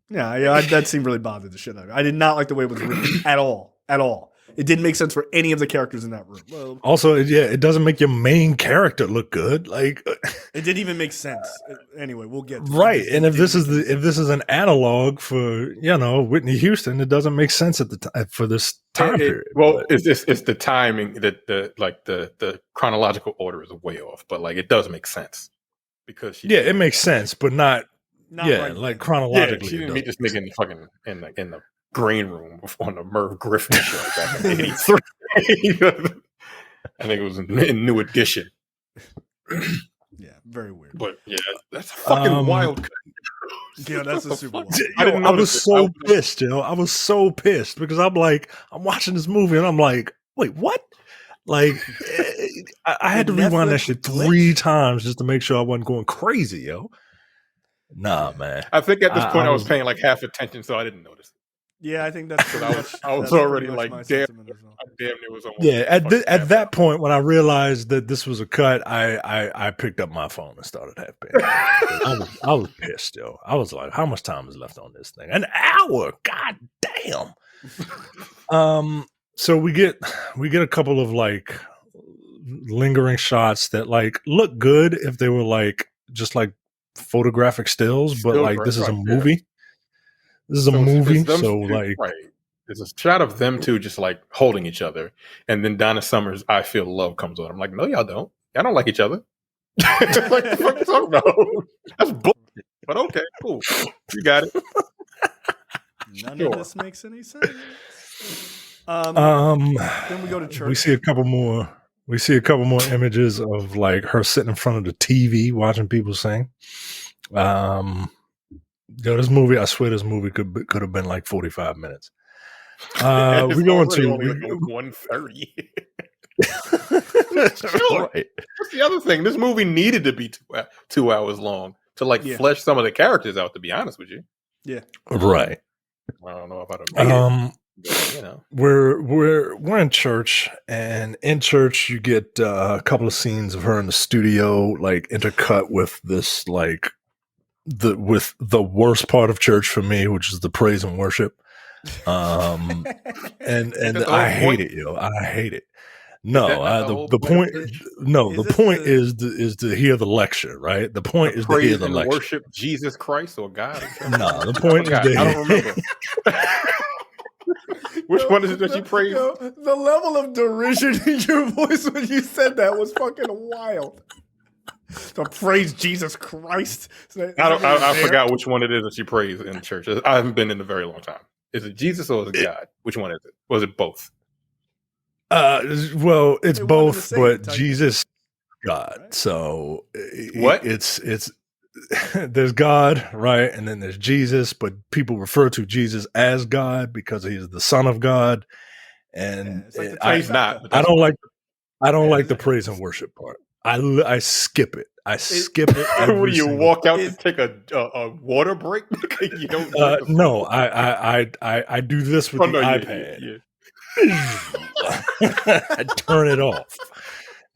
Yeah, that seemed really bothered the shit out of me. I did not like the way it was written at all. It didn't make sense for any of the characters in that room. Well, Also, it doesn't make your main character look good. Like, it didn't even make sense. Anyway, we'll get to right. it. And if this is an analog for Whitney Houston, it doesn't make sense at the time for this time period. Well, it's the timing that the chronological order is way off, but like it does make sense because it makes sense, but not right like chronologically. Yeah, she didn't meet this nigga in the fucking in the green room on the Merv Griffin show back in '83. I think it was in New Edition. Yeah, very weird. But yeah, that's a fucking wild cut. Yeah, that's a super wild. I was so pissed, I was so pissed because I'm watching this movie and I'm like, wait, what? Like, I had to rewind that shit 3 times just to make sure I wasn't going crazy, yo. Nah, man. I think at this point I was paying like half attention, so I didn't notice. Yeah, I think that's. I was already like, damn it was on. Yeah, at that point when I realized that this was a cut, I picked up my phone and started half paying. I was pissed, yo. I was like, how much time is left on this thing? An hour. God damn. So we get a couple of like lingering shots that like look good if they were like just like photographic stills, but like this is a movie. Yeah. This is a movie, so like right. There's a shot of them two just like holding each other, and then Donna Summer's "I Feel Love" comes on. I'm like, no, y'all don't. Y'all don't like each other. Like, what the fuck you talking about? That's bullshit. But okay, cool. You got it. None of this makes any sense. Then we go to church. We see a couple more images of like her sitting in front of the TV watching people sing. This movie, I swear, this movie could have been like 45 minutes. We go into 1:30. Sure. Right. That's the other thing. This movie needed to be 2 hours long to like flesh some of the characters out. To be honest with you, yeah, right. I don't know if I'd have made it. We're in church, and in church you get a couple of scenes of her in the studio, like intercut with this like with the worst part of church for me, which is the praise and worship. And I hate it, yo. I hate it. No, the point. The point is to hear the lecture, right? The point is to hear the lecture. Worship Jesus Christ or God. No, the point is to I don't remember. Which one is it that you praise? The level of derision in your voice when you said that was fucking wild. So praise Jesus Christ. I forgot which one it is that you praise in church. I haven't been in a very long time. Is it Jesus or is it God? Which one is it? Was it both? Well, it's both, but Jesus, God. Right? So what? It's there's God, right, and then there's Jesus, but people refer to Jesus as God because he is the Son of God, and he's not. I don't like the praise and worship part. I skip it. Skip it. When you walk out to take a water break, you don't. No, I do this with the iPad. Yeah. I turn it off,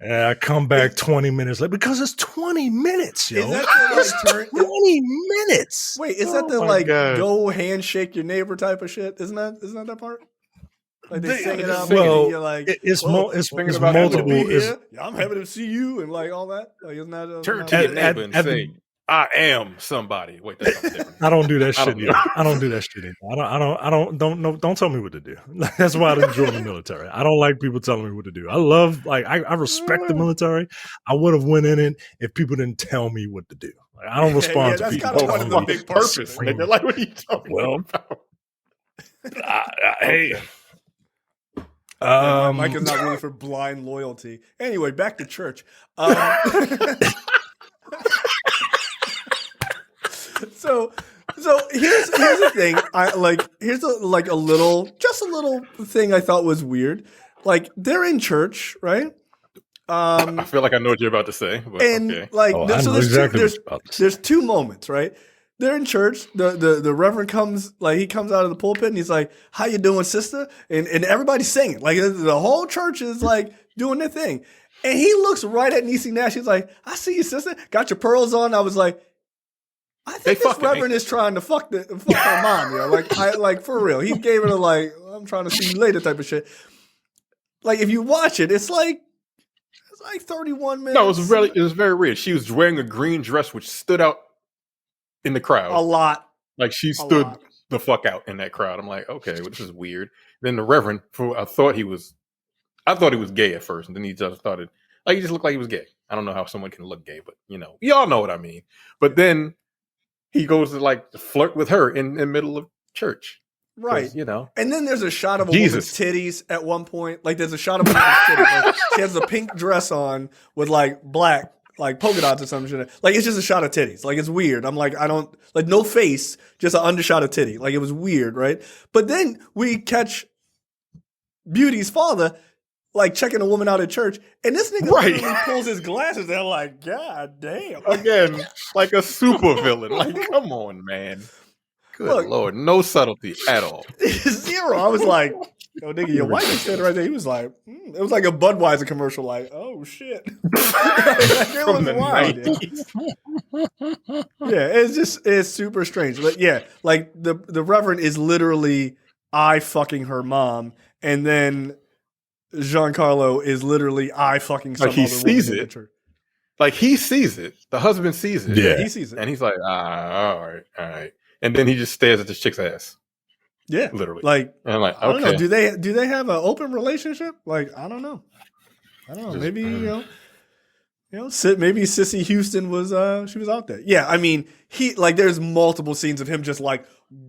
and I come back 20 minutes later because it's 20 minutes, yo. Is that the, 20 minutes. Wait, is that the like God. Go handshake your neighbor type of shit? Isn't that part? Like they sing it up, and you're like, it's multiple. I'm happy to see you, and like all that. Like, isn't that turn to your neighbor and say, "I am somebody." Wait, that's something different. I don't do that shit either. I don't do that shit either. Don't tell me what to do. That's why I didn't join the military. I don't like people telling me what to do. I respect the military. I would have went in it if people didn't tell me what to do. Like, I don't respond to people. That's kind of one big purpose. They're like, what are you talking about? Hey. Mike is not really for blind loyalty. Anyway, back to church. So here's the thing. Here's a little thing I thought was weird. Like they're in church, right? I feel like I know what you're about to say. But and okay. There's 2 moments, right? They're in church. The reverend comes out of the pulpit and he's like, "How you doing, sister?" And everybody's singing. Like the whole church is like doing their thing. And he looks right at Niecy Nash. He's like, "I see you, sister. Got your pearls on." I was like, I think this reverend is trying to fuck her mom, yo. Like for real. He gave her I'm trying to see you later type of shit. like if you watch it, it's like 31 minutes. No, it was very weird. She was wearing a green dress which stood out in the crowd a lot. Like she stood the fuck out in that crowd. I'm like, okay, well, this is weird. Then the Reverend, I thought he was gay at first, and then he just started he just looked like he was gay. I don't know how someone can look gay, but y'all know what I mean. But then he goes to flirt with her in the middle of church. Right. And then there's a shot of a Jesus. woman's titties at one point. Like there's a shot of a woman's titties. Like, she has a pink dress on with black polka dots or some shit. Like it's just a shot of titties. Like it's weird. I'm like, I don't no face, just an undershot of titty. Like it was weird, right? But then we catch Beauty's father checking a woman out at church, and this nigga literally pulls his glasses and I'm like, God damn. Again, like a super villain. Like, come on, man. Good Lord. No subtlety at all. Zero. I was like, yo, nigga, your wife is standing right there. He was like, it was like a Budweiser commercial, oh shit. It was wide. Yeah, it's super strange. But yeah, the Reverend is literally I fucking her mom, and then Giancarlo is literally I fucking some he other sees woman in it. the church. He sees it. The husband sees it. Yeah, he sees it. And he's like, all right. And then he just stares at this chick's ass. Yeah. Literally. And I'm like, okay. I don't know. Do they have an open relationship? I don't know. Maybe, maybe Sissy Houston was she was out there. Yeah, I mean, he there's multiple scenes of him just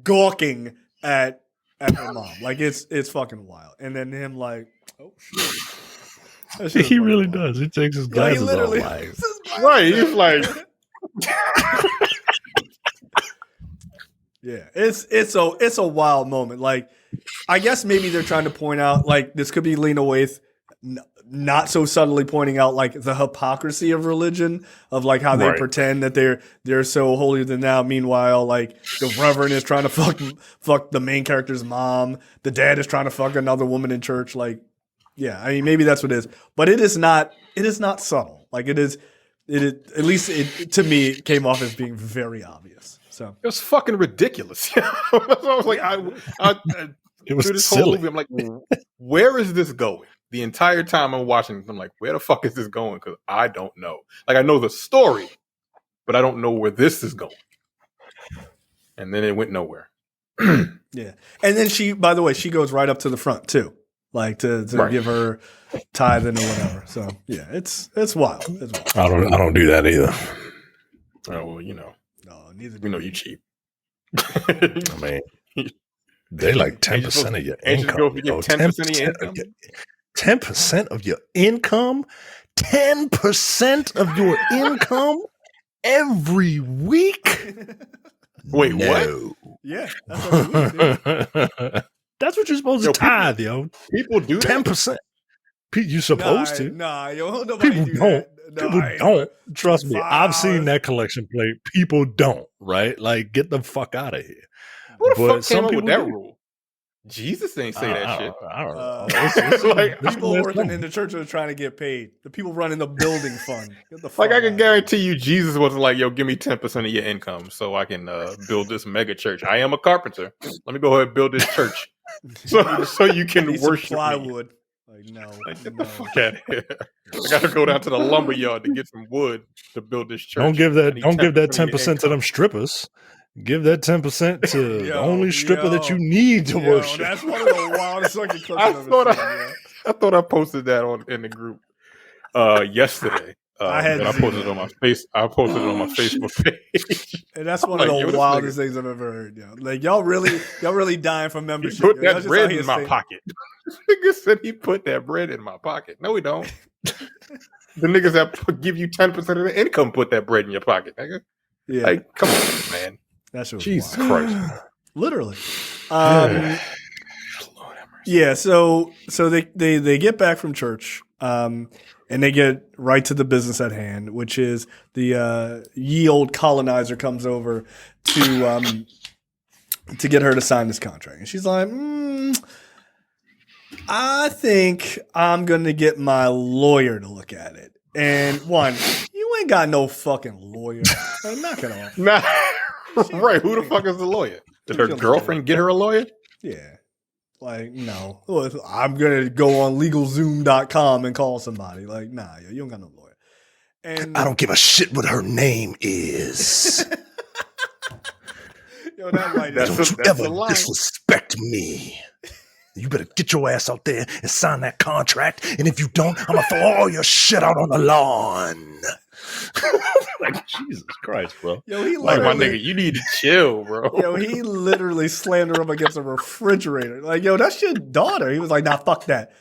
gawking at her mom. It's fucking wild. And then him oh shit. He really does. He takes his glasses off. Right. He's like yeah, it's a wild moment. I guess maybe they're trying to point out this could be Lena Waithe not so subtly pointing out the hypocrisy of religion of how they pretend that they're so holier than thou. Meanwhile, the Reverend is trying to fuck the main character's mom. The dad is trying to fuck another woman in church. Yeah, I mean maybe that's what it is, but it is not subtle. It is at least to me it came off as being very obvious. So it was fucking ridiculous. I was like, it was this silly. Whole movie, I'm like, where is this going? The entire time I'm watching, I'm like, where the fuck is this going? Because I don't know. I know the story, but I don't know where this is going. And then it went nowhere. Yeah, and then by the way, she goes right up to the front too, to give her tithing or whatever. So yeah, it's wild. It's wild. I don't do that either. Oh well, No, neither. We know you cheap. I mean, they 10% of your income. 10% of your income. 10% of your income. 10% of your income every week. Wait, what? Yeah, that's what that's what you're supposed to tithe, yo. People do that. 10%. You're supposed to. Nah, yo, people do don't. No, people don't. Trust me. I've seen that collection plate. People don't. Right? Get the fuck out of here. Who the fuck came up with that rule? Jesus ain't say that shit. I don't know. People working in the church are trying to get paid. The people running the building fund. Get the fuck I can guarantee you, Jesus wasn't like, "Yo, give me 10% of your income so I can build this mega church. I am a carpenter. Let me go ahead and build this church so you can worship plywood." Me. No. Get the fuck out of here. I gotta go down to the lumber yard to get some wood to build this church. Don't give that 10% to them strippers. Give that 10% to the only stripper that you need to worship. That's one of the wildest fucking clips I thought I posted that in the group yesterday. I posted it on my face. I posted it on my Facebook page. And that's one of the wildest things I've ever heard. Yo. Y'all really dying for membership. He put that bread in my pocket. Nigga said he put that bread in my pocket. No, we don't. The niggas that give you 10% of the income put that bread in your pocket, nigga. Yeah, come on, man. That's Jesus Christ. Literally. Yeah. So they get back from church, and they get right to the business at hand, which is the ye old colonizer comes over to get her to sign this contract, and she's like, I think I'm gonna get my lawyer to look at it. And one, you ain't got no fucking lawyer. Knock it off. Right. Who the fuck is the lawyer? Did her girlfriend get her a lawyer? Yeah. Like, no. I'm going to go on LegalZoom.com and call somebody. Like, nah, yo, you don't got no lawyer. And I don't give a shit what her name is. yo, that white That's Don't a- you that's ever a line. disrespect me. You better get your ass out there and sign that contract. And if you don't, I'm going to throw all your shit out on the lawn. Like, Jesus Christ, bro. Yo, he Like, my literally, nigga, you need to chill, bro. yo, he literally slammed her up against a refrigerator. Like, yo, that's your daughter. He was like, nah, fuck that.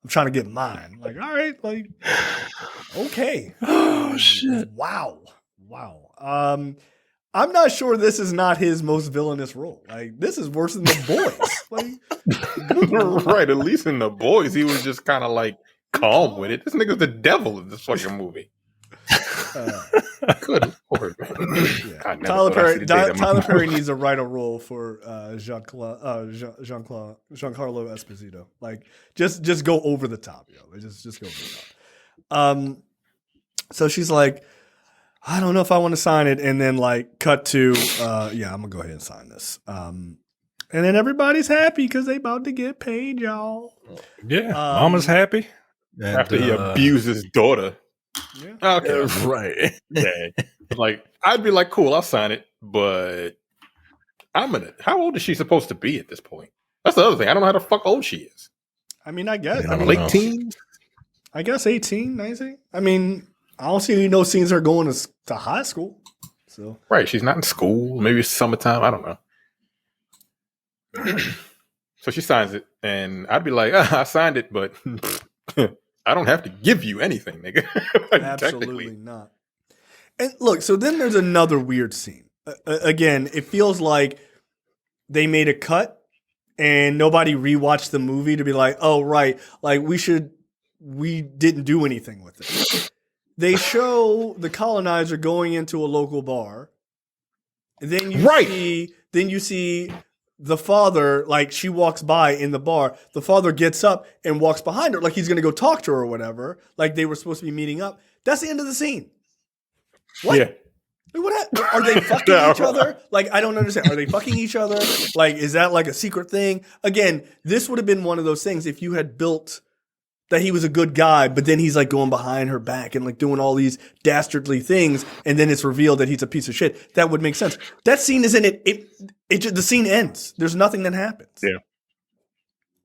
I'm trying to get mine. Like, all right, like, okay. Oh, shit. Wow. I'm not sure this is not his most villainous role. Like, this is worse than The Boys. Like, good lord. Right, at least in The Boys, he was just kind of like calm with it. This nigga's the devil in this fucking movie. Good lord, man. Yeah. I never Tyler thought I'd Perry. see the day that Tyler my- Perry needs to write a role for Giancarlo Esposito. Like, just go over the top, yo. Like, just go over the top. So she's like, I don't know if I want to sign it, and then like cut to, yeah, I'm gonna go ahead and sign this. And then everybody's happy because they about to get paid, y'all. Yeah, mama's happy. And, After he abused his daughter. Yeah. Okay. Right. Yeah. Like, I'd be like, cool, I'll sign it, but how old is she supposed to be at this point? That's the other thing. I don't know how the fuck old she is. I mean, I guess. Yeah, I I mean, don't know. Late teens? I guess 18, 19. I mean, I don't see any no scenes her going to high school. So Right, she's not in school. Maybe it's summertime. I don't know. So she signs it, and I'd be like, I signed it, but I don't have to give you anything, nigga. Like, absolutely technically. not. And look, so then there's another weird scene. Again, it feels like they made a cut and nobody rewatched the movie to be like, oh, right, like we didn't do anything with it. They show the colonizer going into a local bar. And then you see the father, like she walks by in the bar. The father gets up and walks behind her like he's going to go talk to her or whatever. Like they were supposed to be meeting up. That's the end of the scene. What? Yeah. Are they fucking each other? Like, I don't understand. Are they fucking each other? Like, is that like a secret thing? Again, this would have been one of those things if you had built that he was a good guy, but then he's like going behind her back and like doing all these dastardly things, and then it's revealed that he's a piece of shit. That would make sense. That scene isn't it. The scene ends. There's nothing that happens. Yeah.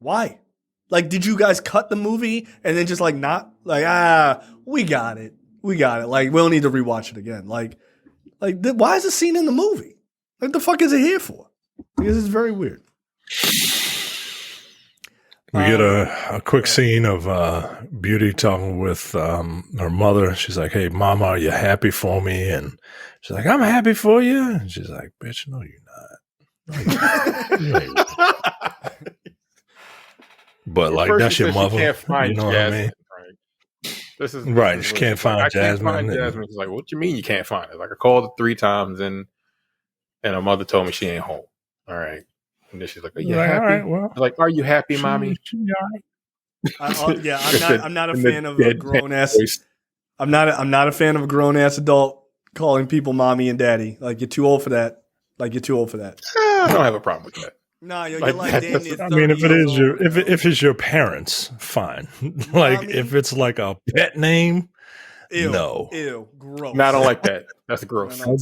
Why? Like, did you guys cut the movie and then just like not like we got it. Like, we don't need to rewatch it again. Like, why is the scene in the movie? What the fuck is it here for? Because it's very weird. We get a quick scene of Beauty talking with her mother. She's like, hey, Mama, are you happy for me? And she's like, I'm happy for you. And she's like, bitch, no, you're not. No, you ain't. But like, First that's she your said she mother. can't find You know what I Jasmine, mean? right? This is Right, she what can't she's like, find I Jasmine. can't find Jasmine. She's like, what you mean you can't find her? Like, I called her 3 times and her mother told me she ain't home. All right. And then she's like, are you Like, happy? all right, well, I'm like, are you happy, mommy? I'm not a In the fan of a dead grown ass. voice. I'm not a fan of a grown ass adult calling people mommy and daddy. Like, you're too old for that. I don't have a problem with that. Nah, you're Like, like damn near 30 I mean, if it years is your old, if it's your parents, fine. Like Mommy? if it's like a pet name, ew, no. ew, gross. No, I don't like that. That's gross. No,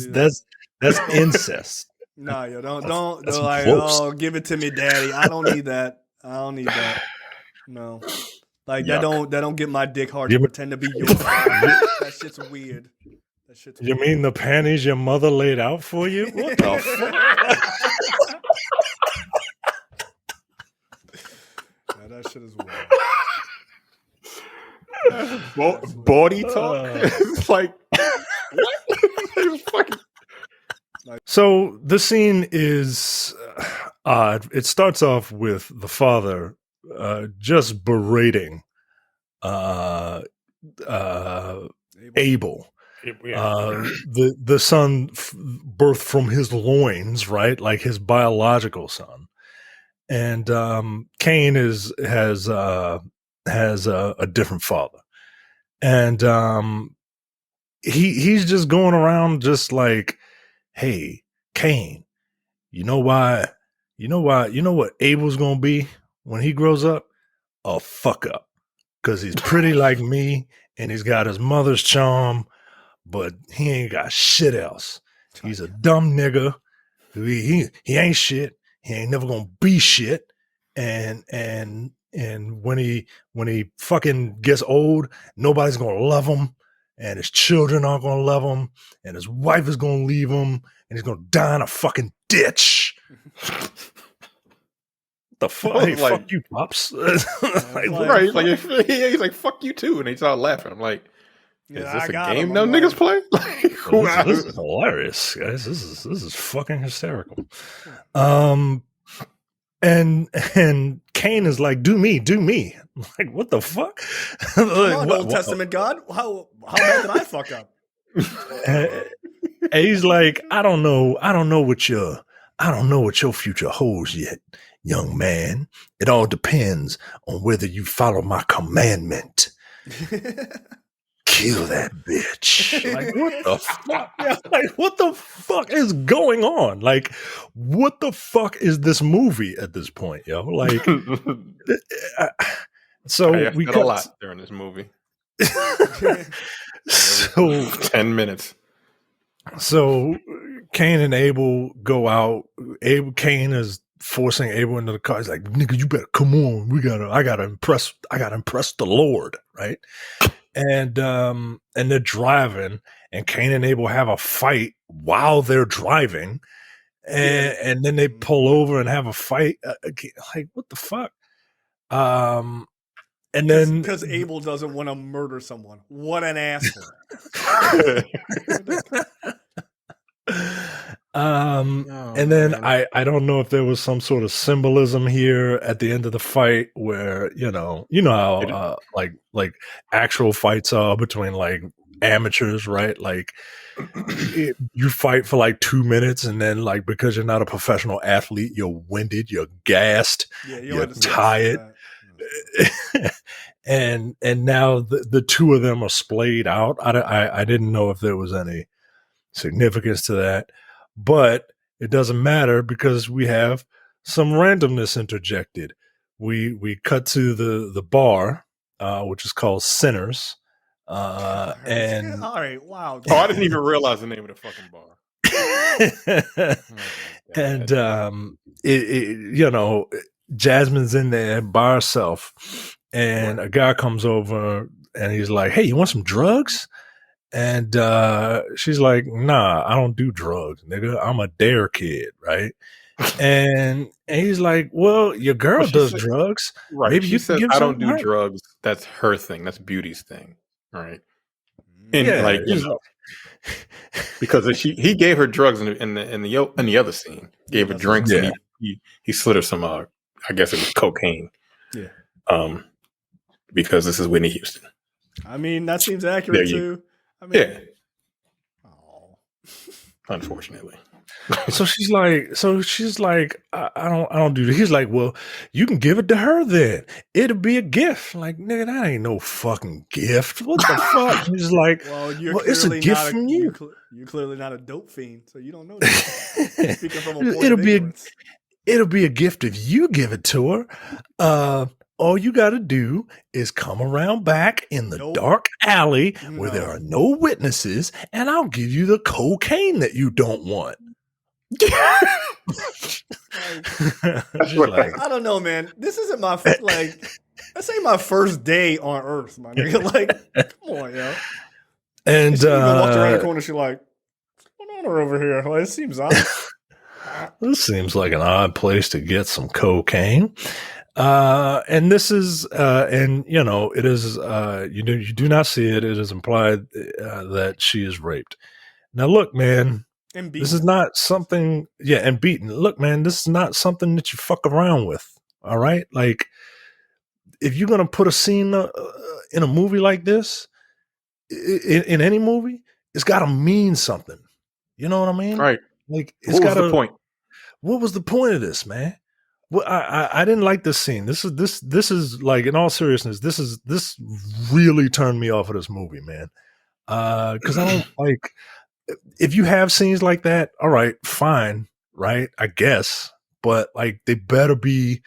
That's incest. Nah, yo, don't That's like, gross. oh, give it to me, daddy. I don't need that. No, like that don't get my dick hard to Give me- pretend to be your father. That shit's weird. You mean the panties your mother laid out for you? What the fuck? Yeah, that shit is weird. Body talk? It's like, what? Fucking- So the scene is odd. It starts off with the father just berating Abel. The son birthed from his loins, right? Like his biological son. And Cain has a different father. And he's just going around just like, hey, Cain, you know what Abel's gonna be when he grows up, a fuck up. Because he's pretty like me, and he's got his mother's charm, but he ain't got shit else. He's a dumb nigga. He ain't shit. He ain't never gonna be shit. And when he fucking gets old, nobody's gonna love him, and his children aren't gonna love him, and his wife is gonna leave him, and he's gonna die in a fucking ditch. The fuck? Hey, like, fuck you, pops. Right? Like he's like, fuck you too, and they start laughing. I'm like, is this a game no niggas play? Like, this is hilarious, guys. This is fucking hysterical. And Cain is like, do me. I'm like, what the fuck? Come on, Old Testament God. How bad did I fuck up? And he's like, I don't know what your future holds yet, young man. It all depends on whether you follow my commandment. Kill that bitch. Like, what the fuck? Yeah, like, what the fuck is going on? Like, what the fuck is this movie at this point, yo? Like, so we cut a lot during this movie. So 10 minutes. So Cain and Abel go out. Cain is forcing Abel into the car. He's like, nigga, you better come on. I gotta impress the Lord, right? And they're driving, and Cain and Abel have a fight while they're driving, and then they pull over and have a fight. Like, what the fuck? And then because Abel doesn't want to murder someone. What an asshole! And then I don't know if there was some sort of symbolism here at the end of the fight where you know how like actual fights are between like amateurs, right? Like you fight for like 2 minutes, and then like because you're not a professional athlete, you're winded, you're gassed, you're tired. and now the two of them are splayed out. I didn't know if there was any significance to that, but it doesn't matter because we have some randomness interjected. We cut to the bar, which is called Sinners, and all right, wow. Oh, I didn't even realize the name of the fucking bar. And you know, Jasmine's in there by herself, and a guy comes over and he's like, "Hey, you want some drugs?" And she's like, "Nah, I don't do drugs, nigga. I'm a dare kid, right?" And he's like, "Well, your girl does drugs, right?" Maybe you says, give "I don't do her drugs. That's her thing. That's Beauty's thing, right?" And yeah, like you know, because he gave her drugs in the other scene, gave her drinks, and he slid her some I guess it was cocaine. Yeah. Because this is Whitney Houston. I mean, that seems accurate too. I mean, yeah. Oh. Unfortunately. So she's like, I don't do that. He's like, well, you can give it to her then. It'll be a gift. Like, nigga, that ain't no fucking gift. What the fuck? He's like, well, it's a gift from you. You're clearly not a dope fiend, so you don't know that. Speaking from a point it'll be a gift if you give it to her. All you got to do is come around back in the dark alley where there are no witnesses, and I'll give you the cocaine that you don't want. Like, I don't know, man. This isn't my this ain't my first day on Earth, my nigga. Like, come on, yo. And she even walked around the corner. She's like, "What's going on over here? Like, it seems odd." This seems like an odd place to get some cocaine. And this is, and you know, it is, you do not see it. It is implied that she is raped. Now, look, man, this is not something. Yeah, and beaten. Look, man, this is not something that you fuck around with. All right, like if you're gonna put a scene in a movie like this, in any movie, it's got to mean something. You know what I mean? Right. Like, what was the point? What was the point of this, man? Well, I didn't like this scene. This is like, in all seriousness, this really turned me off of this movie, man. Because I don't like, if you have scenes like that, all right, fine, right? I guess, but like they better be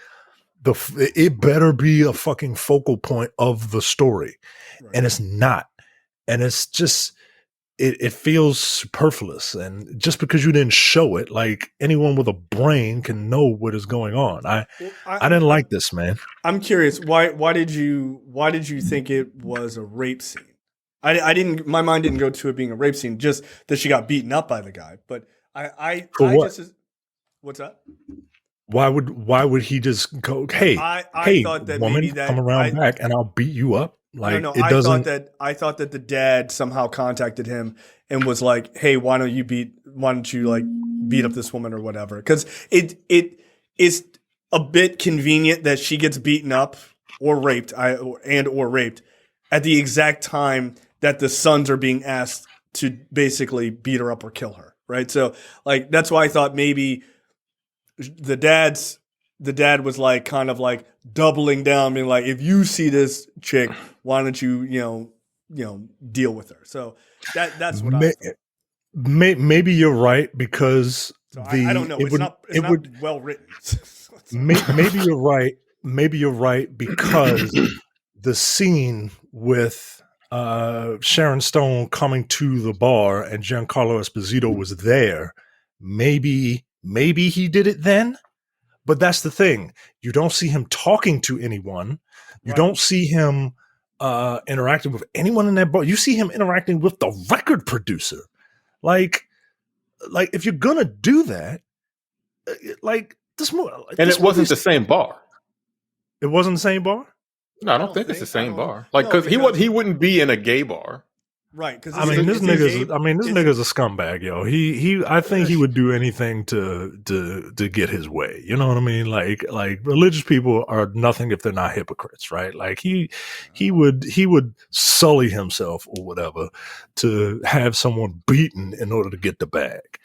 it better be a fucking focal point of the story, Right. and it's not, and it's just it feels superfluous. And just because you didn't show it, like anyone with a brain can know what is going on. I didn't like this, man. I'm curious, why did you think it was a rape scene? I didn't, my mind didn't go to it being a rape scene, just that she got beaten up by the guy. But what's that? Why would he just go, hey, I thought that woman, maybe that come around back and I'll beat you up? Like, no, it doesn't. I thought that the dad somehow contacted him and was like, hey, why don't you like beat up this woman or whatever? Because it is a bit convenient that she gets beaten up or raped or raped at the exact time that the sons are being asked to basically beat her up or kill her, right? So like that's why I thought maybe the dad was like kind of like doubling down, being like, if you see this chick, why don't you deal with her? So that's what I thought. Maybe you're right, because So I don't know. It's not well written. Maybe you're right. Maybe you're right, because the scene with Sharon Stone coming to the bar and Giancarlo Esposito was there. Maybe he did it then. But that's the thing. You don't see him talking to anyone. You don't see him interacting with anyone in that bar. You see him interacting with the record producer. Like if you're gonna do that, like this movie. And it wasn't the same bar. It wasn't the same bar? No, I don't think it's the same bar. Like, because he wouldn't be in a gay bar. Right, because this nigga's a scumbag, yo. I think he would do anything to get his way. You know what I mean? Like religious people are nothing if they're not hypocrites, right? Like he would sully himself or whatever to have someone beaten in order to get the bag.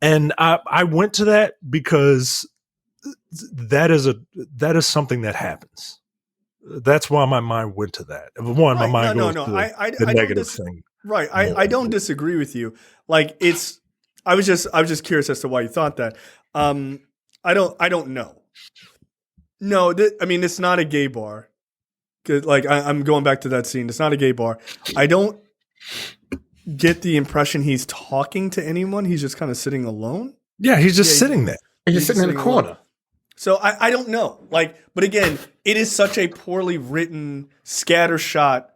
And I went to that because that is something that happens. That's why my mind went to that. One, my mind goes to the negative thing. Right. I don't disagree with you. Like I was just curious as to why you thought that. I don't know. No, it's not a gay bar. 'Cause, like I'm going back to that scene. It's not a gay bar. I don't get the impression he's talking to anyone. He's just kind of sitting alone. Yeah, he's just sitting there. He's just sitting in the corner. Alone. So I don't know. Like, but again, it is such a poorly written, scattershot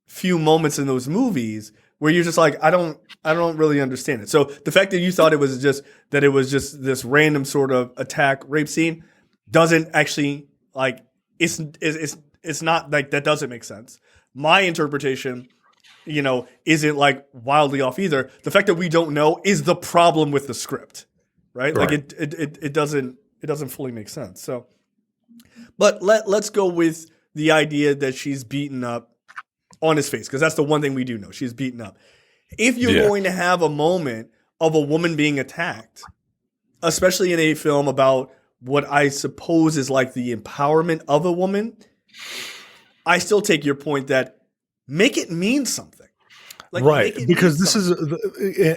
few moments in those movies where you're just like, I don't really understand it. So the fact that you thought it was just this random sort of attack rape scene doesn't actually, like, it's not like, that doesn't make sense. My interpretation, isn't like wildly off either. The fact that we don't know is the problem with the script, right? Like it doesn't fully make sense. So, but let's go with the idea that she's beaten up on his face, because that's the one thing we do know. She's beaten up. If you're going to have a moment of a woman being attacked, especially in a film about what I suppose is like the empowerment of a woman, I still take your point that make it mean something. Like, right, because this is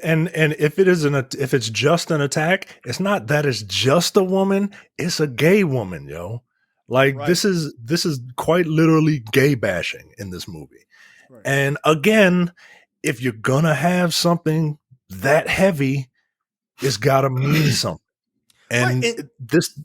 and if it's just an attack, it's not that it's just a woman, it's a gay woman, yo. Like this is quite literally gay bashing in this movie. Right. And again, if you're gonna have something that heavy, it's gotta mean something. And this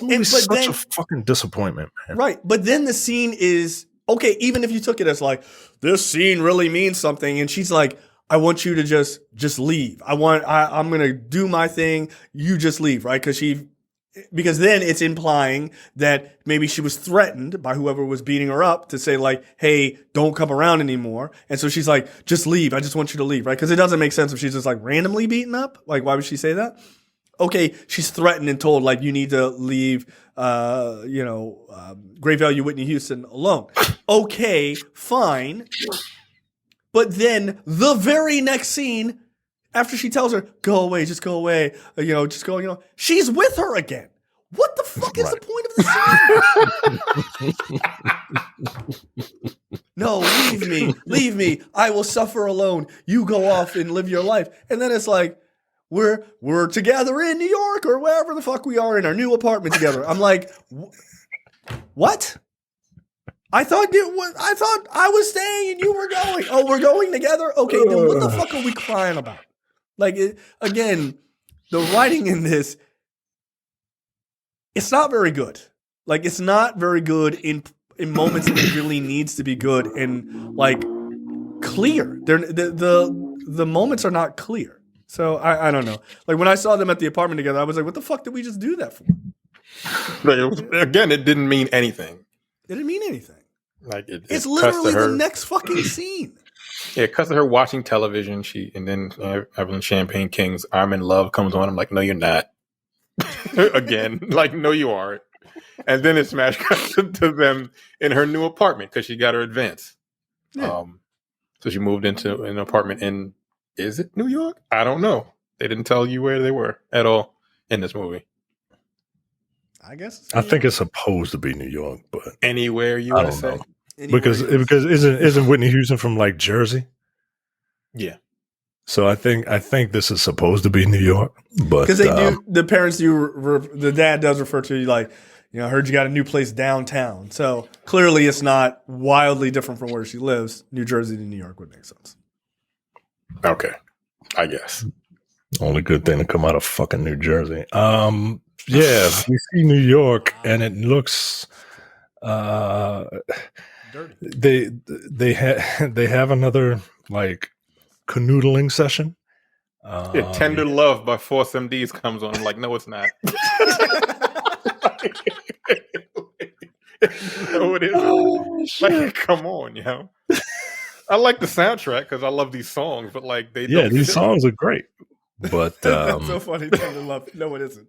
movie is such a fucking disappointment, man. Right, but then the scene is okay, even if you took it as like, this scene really means something, and she's like, I want you to just leave. I'm gonna do my thing. You just leave, right? Because then it's implying that maybe she was threatened by whoever was beating her up to say like, hey, don't come around anymore. And so she's like, just leave. I just want you to leave, right? Because it doesn't make sense if she's just like randomly beaten up. Like, why would she say that? Okay, she's threatened and told like, you need to leave, great value Whitney Houston alone. Okay, fine. But then the very next scene, after she tells her, go away, just go away, just go, she's with her again. What the fuck is the point of the scene? No, leave me. I will suffer alone. You go off and live your life. And then it's like, we're together in New York or wherever the fuck we are in our new apartment together. I'm like, what? I thought I was staying and you were going. Oh, we're going together? Okay, then what the fuck are we crying about? Like, again, the writing in this, it's not very good. Like, it's not very good in moments that it really needs to be good and, like, clear. The moments are not clear. So, I don't know. Like, when I saw them at the apartment together, I was like, what the fuck did we just do that for? Again, it didn't mean anything. It didn't mean anything. Like it's literally the next fucking scene. Yeah, because of her watching television, and then Evelyn Champagne King's "I'm in Love" comes on. I'm like, no, you're not. Again, like, no, you aren't. And then it smash cuts to them in her new apartment because she got her advance. Yeah. So she moved into an apartment in, is it New York? I don't know. They didn't tell you where they were at all in this movie. I guess I think it's supposed to be New York, but anywhere you want to say. Because isn't Whitney Houston from like Jersey? Yeah. So I think this is supposed to be New York, but because the parents the dad does refer to you like, you know, I heard you got a new place downtown. So clearly it's not wildly different from where she lives. New Jersey to New York would make sense. Okay, I guess. Only good thing to come out of fucking New Jersey. Yeah, we see New York, and it looks. Dirty. They have another like canoodling session. Tender Love by Force MDs comes on. I'm like, no, it's not. No, it isn't. Oh, like, come on, yo. I like the soundtrack because I love these songs, but like these songs are great. But that's so funny. Tender Love. No, it isn't.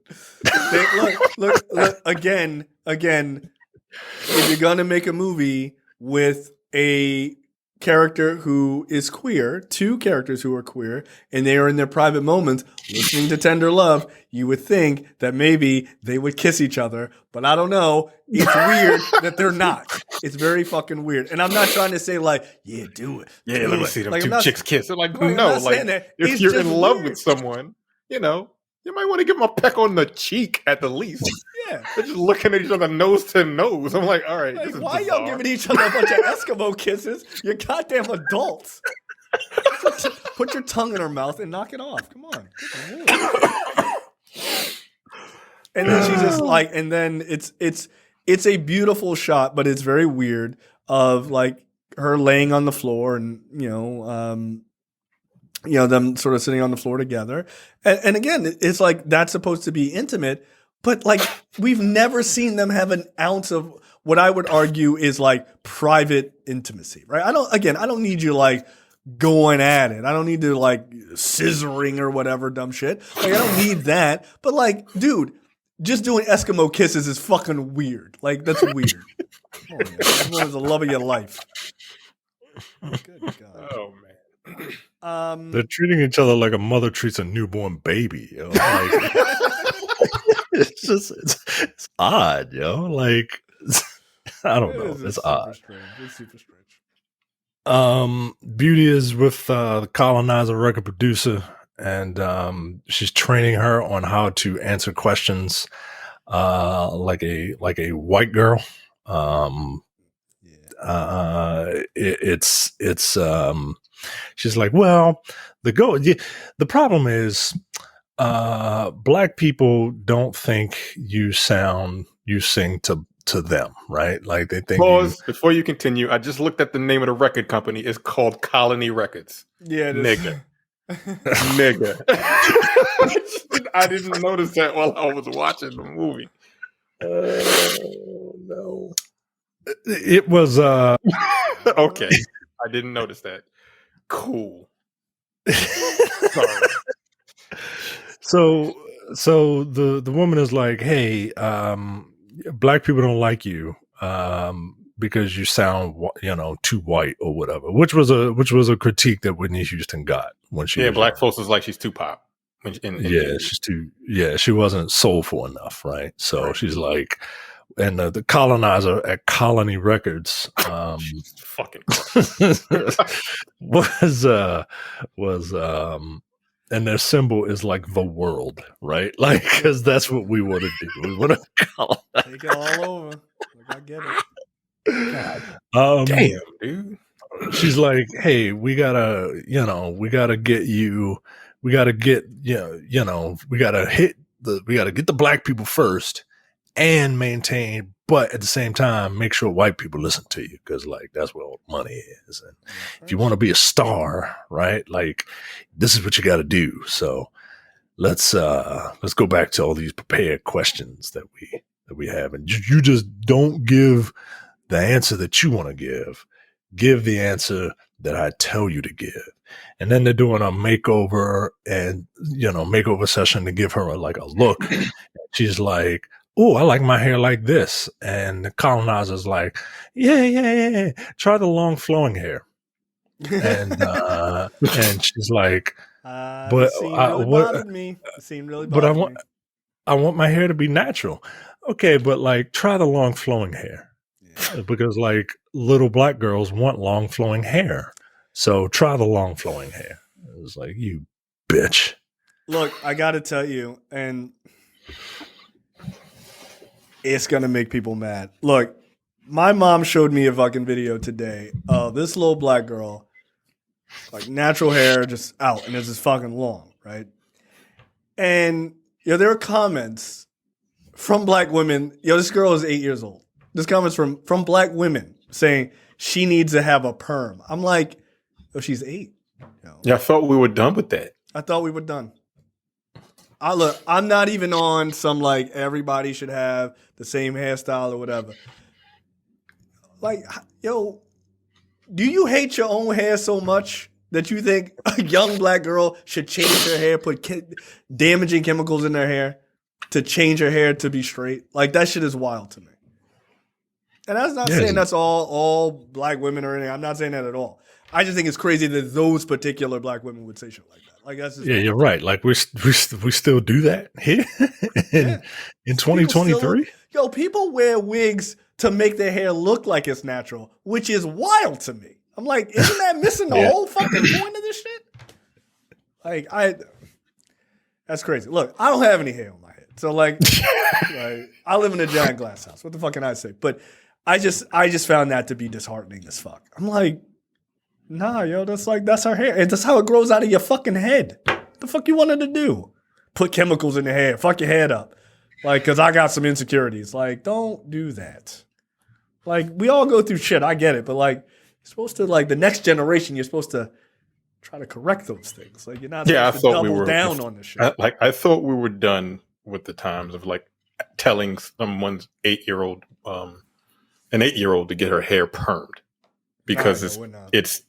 Look. Again. If you're gonna make a movie with a character who is queer, two characters who are queer, and they are in their private moments listening to Tender Love, you would think that maybe they would kiss each other, but I don't know. It's weird that they're not. It's very fucking weird. And I'm not trying to say like, yeah, do it. Yeah, do let me it. see them like, two chicks kiss. They're like, right, no, like if you're in love with someone, you know, you might want to give them a peck on the cheek at the least. Yeah. They're just looking at each other nose to nose. I'm like, all right, like, this is why bizarre. y'all giving each other a bunch of Eskimo kisses? You're goddamn adults. Put your tongue in her mouth and knock it off. Come on. And then she's just like, and then it's a beautiful shot, but it's very weird of like her laying on the floor and, them sort of sitting on the floor together. And again, it's like, that's supposed to be intimate, but like, we've never seen them have an ounce of what I would argue is like private intimacy, right? I don't need you like going at it. I don't need to like scissoring or whatever dumb shit. Like, I don't need that. But like, dude, just doing Eskimo kisses is fucking weird. Like, that's weird. Come on, man. Everyone's the love of your life. Good God. Oh man. They're treating each other like a mother treats a newborn baby. Yo. Like, it's odd, yo. Like, I don't know. It's odd. It's super strange. Beauty is with the colonizer record producer, and she's training her on how to answer questions like a white girl. She's like, well, the problem is black people don't think you sing to them, right? Like they think. Pause before you continue. I just looked at the name of the record company. It's called Colony Records. Yeah, nigga. I didn't notice that while I was watching the movie. No. It was okay. I didn't notice that. Cool. Sorry. So the woman is like, hey, black people don't like you because you sound, too white or whatever, which was a critique that Whitney Houston got when she black folks was like, she's too pop. She wasn't soulful enough, right? So right. She's like, and the colonizer at Colony Records fucking and their symbol is like the world, right? Like, because that's what we want to do. We want to call Take it all over. Like, I get it. Damn, dude. She's like, hey, we gotta get we gotta get the black people first and maintain, but at the same time, make sure white people listen to you, because like that's where all the money is. And if you want to be a star, right, like this is what you got to do. So let's go back to all these prepared questions that we have, and you just don't give the answer that you want to give. Give the answer that I tell you to give. And then they're doing a makeover and, makeover session to give her a look. She's like, oh, I like my hair like this. And the colonizer's like, yeah. Try the long flowing hair. And she's like, but it seemed really bothered me. It seemed really bothered me. I want my hair to be natural. Okay, but like try the long flowing hair. Yeah. Because like little black girls want long flowing hair. So try the long flowing hair. It was like, you bitch. Look, I got to tell you, and it's going to make people mad. Look, my mom showed me a fucking video today of this little black girl, like natural hair just out, and it's just fucking long, right? And there are comments from black women. This girl is 8 years old. This comments from black women saying she needs to have a perm. I'm like, oh, she's 8. Yeah, I thought we were done with that. I thought we were done. I'm not even on some like everybody should have the same hairstyle or whatever. Like, do you hate your own hair so much that you think a young black girl should change her hair, put damaging chemicals in their hair to change her hair to be straight? Like, that shit is wild to me. And that's not saying that's all black women or anything. I'm not saying that at all. I just think it's crazy that those particular black women would say shit like that. Like, that's just you're right. Like we still do that here in 2023. People wear wigs to make their hair look like it's natural, which is wild to me. I'm like, isn't that missing the whole fucking point of this shit? Like, that's crazy. Look, I don't have any hair on my head, so like I live in a giant glass house. What the fuck can I say? But I just found that to be disheartening as fuck. I'm like, nah, that's her hair. And that's how it grows out of your fucking head. What the fuck you wanted to do? Put chemicals in your hair. Fuck your head up. Like, because I got some insecurities. Like, don't do that. Like, we all go through shit. I get it. But, like, you're supposed to, like, the next generation, you're supposed to try to correct those things. Like, you're not supposed to double down on this shit. I thought we were done with the times of, like, telling someone's 8-year-old, an 8-year-old to get her hair permed. Because it's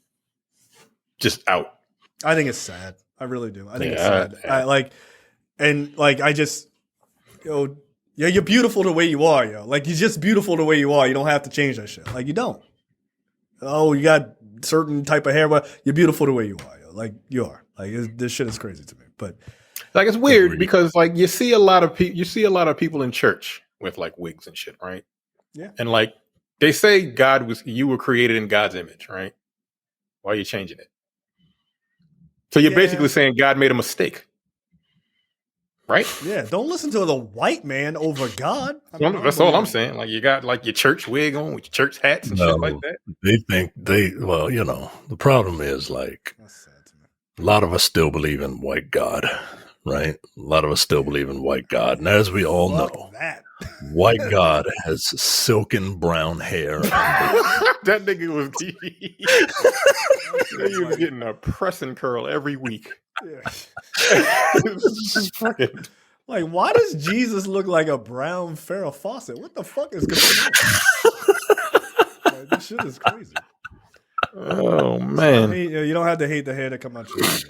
just out. I think it's sad. I really do. I think it's sad. I just, you're beautiful the way you are, yo. Like, you're just beautiful the way you are. You don't have to change that shit. Like, you don't. Oh, you got certain type of hair, but you're beautiful the way you are, yo. Like, you are. Like, this shit is crazy to me. But like, it's weird because like you see a lot of people in church with like wigs and shit, right? Yeah. And like they say you were created in God's image, right? Why are you changing it? So you're basically saying God made a mistake, right? Yeah, don't listen to the white man over God. That's all I'm saying. Like, you got like your church wig on with your church hats and shit like that. They think the problem is like a lot of us still believe in white God, right? A lot of us still believe in white God. And as we all know, white God has silken brown hair. That nigga was he was getting a pressing curl every week. Like, why does Jesus look like a brown Farrah Fawcett? What the fuck is going on? Like, this shit is crazy. Oh man, you don't have to hate the hair that come out your head.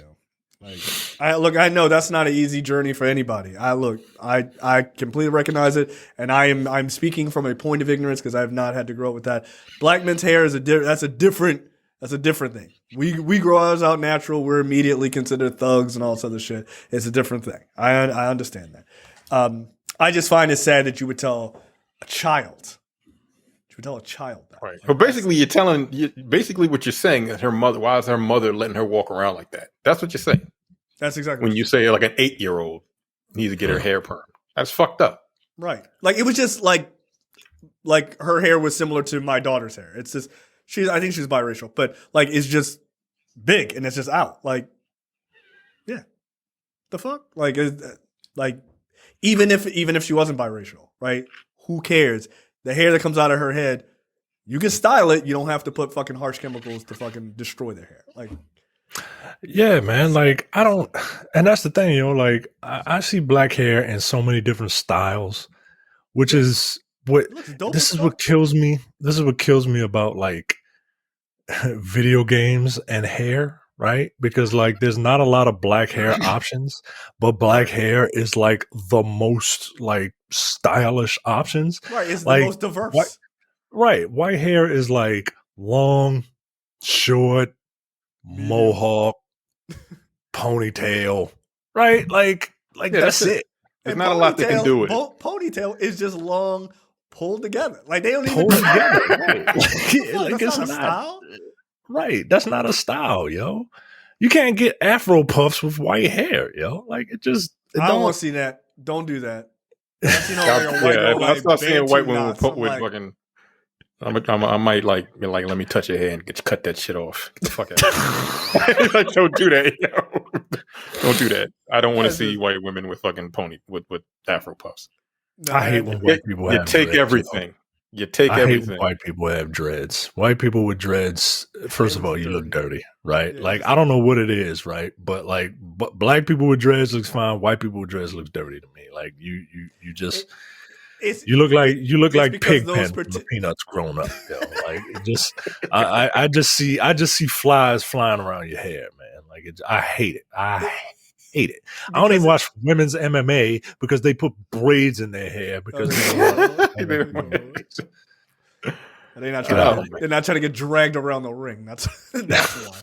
Like, I know that's not an easy journey for anybody. I completely recognize it, and I'm speaking from a point of ignorance because I have not had to grow up with that. Black men's hair is a different thing. We grow ours out natural. We're immediately considered thugs and all this other shit. It's a different thing. I understand that. I just find it sad that you would tell a child. That. Right. But basically, basically what you're saying is her mother. Why is her mother letting her walk around like that? That's what you're saying. That's exactly when you say like an 8-year-old needs to get her hair perm. That's fucked up. right. Like it was just like her hair was similar to my daughter's hair. It's just I think she's biracial, but like it's just big and it's just out. Like, yeah, the fuck. Like even if she wasn't biracial, right? Who cares? The hair that comes out of her head, you can style it. You don't have to put fucking harsh chemicals to fucking destroy their hair. Like, yeah, man. Like I don't, and that's the thing, like I see black hair in so many different styles, which is what this is what kills me. This is what kills me about like video games and hair, right? Because like there's not a lot of black hair options, but black hair is like the most like stylish options. Right, it's like, the most diverse. White hair is like long, short, mohawk, ponytail, right? Like that's it. There's not a lot they can do with it. Ponytail is just long, pulled together. Like they don't even pulled together. Right. Like that's not a style. Right, that's not a style, yo. You can't get Afro puffs with white hair, yo. Like I don't want to see that. Don't do that. I start seeing white women with fucking. I might like let me touch your hair and cut that shit off. Get the fuck out! Like, don't do that, yo. Don't do that. I don't want to see white women with fucking with Afro puffs. No, I hate when white people have take dreads, everything. You take everything. Hate when white people have dreads. White people with dreads. First of all, you look dirty, right? Yeah. Like I don't know what it is, right? But like, black people with dreads looks fine. White people with dreads looks dirty to me. Like you just. You look like Pigpen from the Peanuts grown up. You know? Like it just, I just see flies flying around your hair, man. Like I hate it. I hate it. I don't even watch women's MMA because they put braids in their hair because they're not trying to get dragged around the ring. That's why.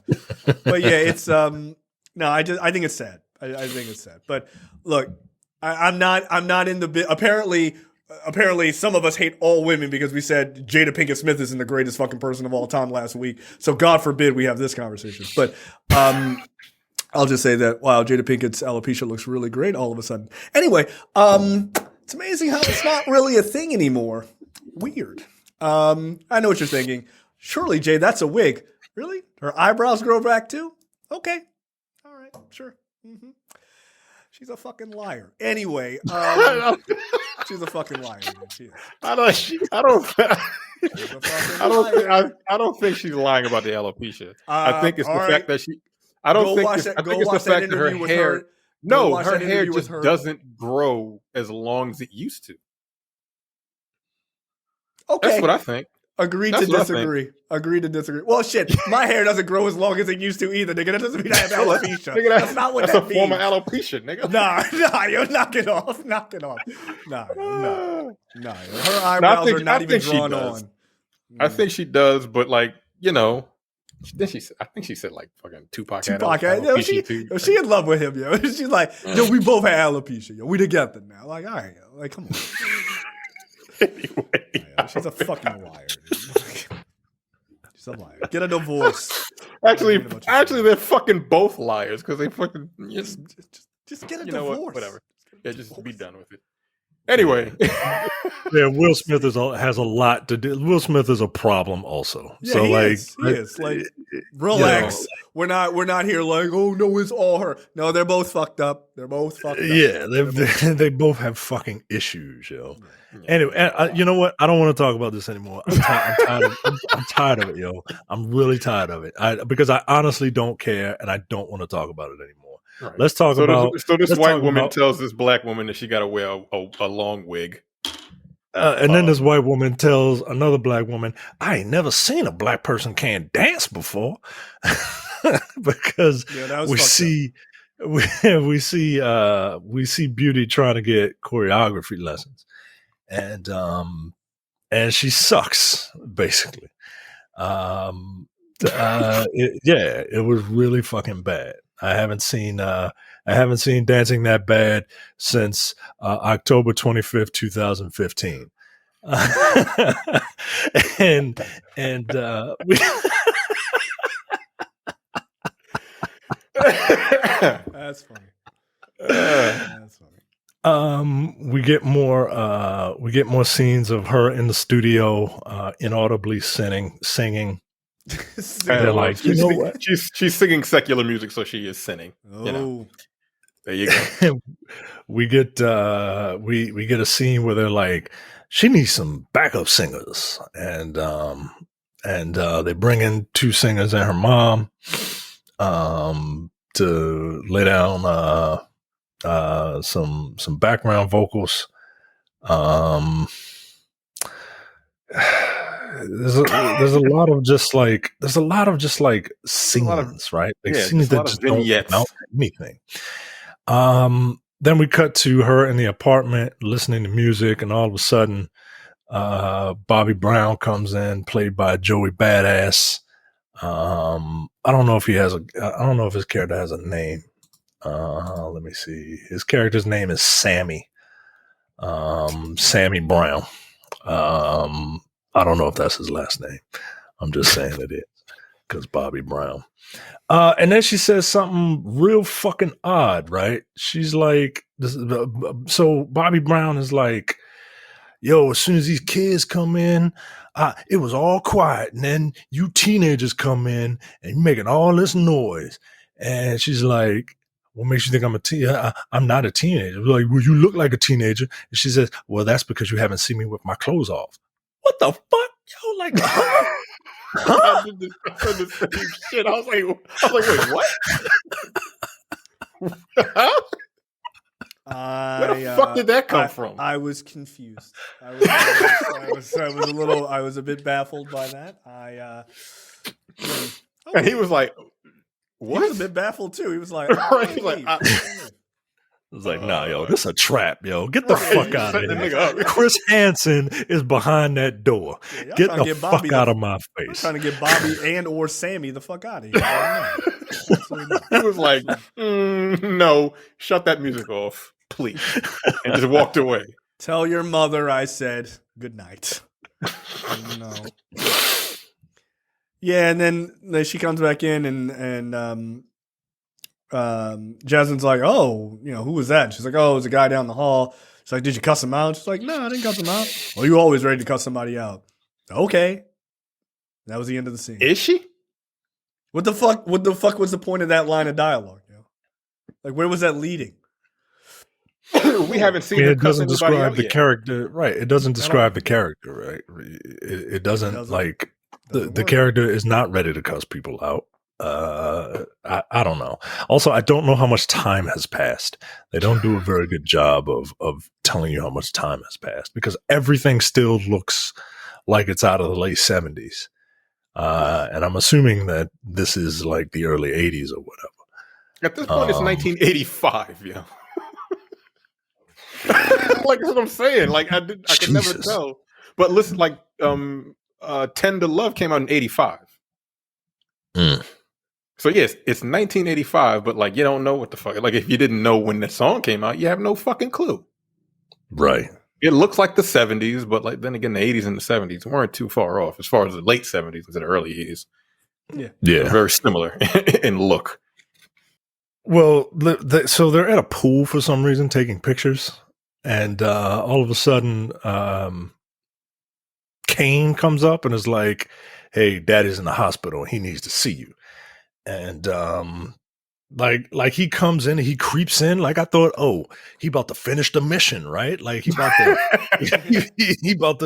But yeah, it's no. I think it's sad. I think it's sad. But look, I'm not in the bit. Apparently, some of us hate all women because we said Jada Pinkett Smith isn't the greatest fucking person of all time last week. So God forbid we have this conversation. But I'll just say that, wow, Jada Pinkett's alopecia looks really great all of a sudden. Anyway, it's amazing how it's not really a thing anymore. Weird. I know what you're thinking. Surely, Jay, that's a wig. Really? Her eyebrows grow back too? Okay. All right. Sure. Mm-hmm. She's a fucking liar. Anyway, she's a fucking liar. She is. I don't think she's lying about the alopecia. I think it's the fact that she. I think it's the fact that her hair. No, her hair just doesn't grow as long as it used to. Okay, that's what I think. Agreed to disagree. Well, shit, my hair doesn't grow as long as it used to either, nigga. That doesn't mean I have alopecia. Nigga, that's not what that means. That's a form of alopecia, nigga. Nah, yo, knock it off. Nah. Her eyebrows are not even drawn on. I think she does, but like, I think she said like fucking Tupac had alopecia. She in love with him, yo. She's like, yo, we both had alopecia, yo. We together now. Like, all right, yo. Like, come on. Anyway, she's a fucking liar, dude. She's a liar. Get a divorce. Actually, they're fucking both liars because they fucking just get a divorce. Whatever. Yeah, just be done with it. Anyway, yeah, Will Smith has a lot to do. Will Smith is a problem also. Yeah, so he is. Like, relax. We're not here like, oh no, it's all her. No, they're both fucked up. Yeah, they both have fucking issues, yo. Yeah. Anyway, you know what? I don't want to talk about this anymore. I'm tired of it, yo. I'm really tired of it. Because I honestly don't care, and I don't want to talk about it anymore. Right. Let's talk about. So this white woman tells this black woman that she got to wear a long wig, and then this white woman tells another black woman, "I ain't never seen a black person can't dance before," because we see Beauty trying to get choreography lessons, and she sucks basically. It was really fucking bad. I haven't seen Dancing That Bad since October 25th, 2015. And That's funny. That's funny. We get more scenes of her in the studio, inaudibly singing. They're like, you know what? She's singing secular music, so she is sinning. Oh, You know, there you go. we get a scene where they're like, she needs some backup singers, and they bring in two singers and her mom, to lay down some background vocals. There's a lot of just like scenes, right? Like scenes that just don't amount to anything. Then we cut to her in the apartment listening to music, and all of a sudden, Bobby Brown comes in, played by Joey Badass. I don't know if his character has a name. Let me see. His character's name is Sammy. Sammy Brown. I don't know if that's his last name. I'm just saying it is because Bobby Brown. And then she says something real fucking odd, right? She's like, so Bobby Brown is like, yo, as soon as these kids come in, it was all quiet. And then you teenagers come in and you're making all this noise. And she's like, what makes you think I'm a teenager? I'm not a teenager. Like, well, you look like a teenager. And she says, well, that's because you haven't seen me with my clothes off. What the fuck? Yo, like, huh? I did the same shit. I was like, wait, what? Where the fuck did that come from? I was confused. I was a bit baffled by that. And he was like, what? He was a bit baffled too. He was like, right? He's like, I was like, nah, yo, this is a trap, yo. Get the fuck out of here. Chris Hansen is behind that door. Yeah, get the fuck out of my face. I'm trying to get Bobby and or Sammy the fuck out of here. He was like, no, shut that music off, please. And just walked away. Tell your mother I said good night. No. Yeah, and then she comes back in and Jasmine's like, oh, who was that? And she's like, oh, it was a guy down the hall. She's like, did you cuss him out? She's like, no, I didn't cuss him out. Well, you always ready to cuss somebody out. Okay. That was the end of the scene. Is she? What the fuck was the point of that line of dialogue? Like, where was that leading? We haven't seen it doesn't describe the character, right? It doesn't describe the character, right? It doesn't like the character is not ready to cuss people out. I don't know. Also, I don't know how much time has passed. They don't do a very good job of telling you how much time has passed because everything still looks like it's out of the late 70s. And I'm assuming that this is like the early 80s or whatever. At this point, it's 1985, yo. Like, that's what I'm saying. Like, I could never tell. But listen, like, 10 to Love came out in 85. So yes, it's 1985, but like you don't know what the fuck. Like if you didn't know when the song came out, you have no fucking clue. Right. It looks like the 70s, but like then again, the 80s and the 70s weren't too far off as far as the late 70s into the early 80s. Yeah. They're very similar in look. Well, so they're at a pool for some reason taking pictures, and all of a sudden, Kane comes up and is like, "Hey, Daddy's in the hospital. He needs to see you." And like he comes in, he creeps in. Like I thought, oh, he about to finish the mission, right? Like he about to he about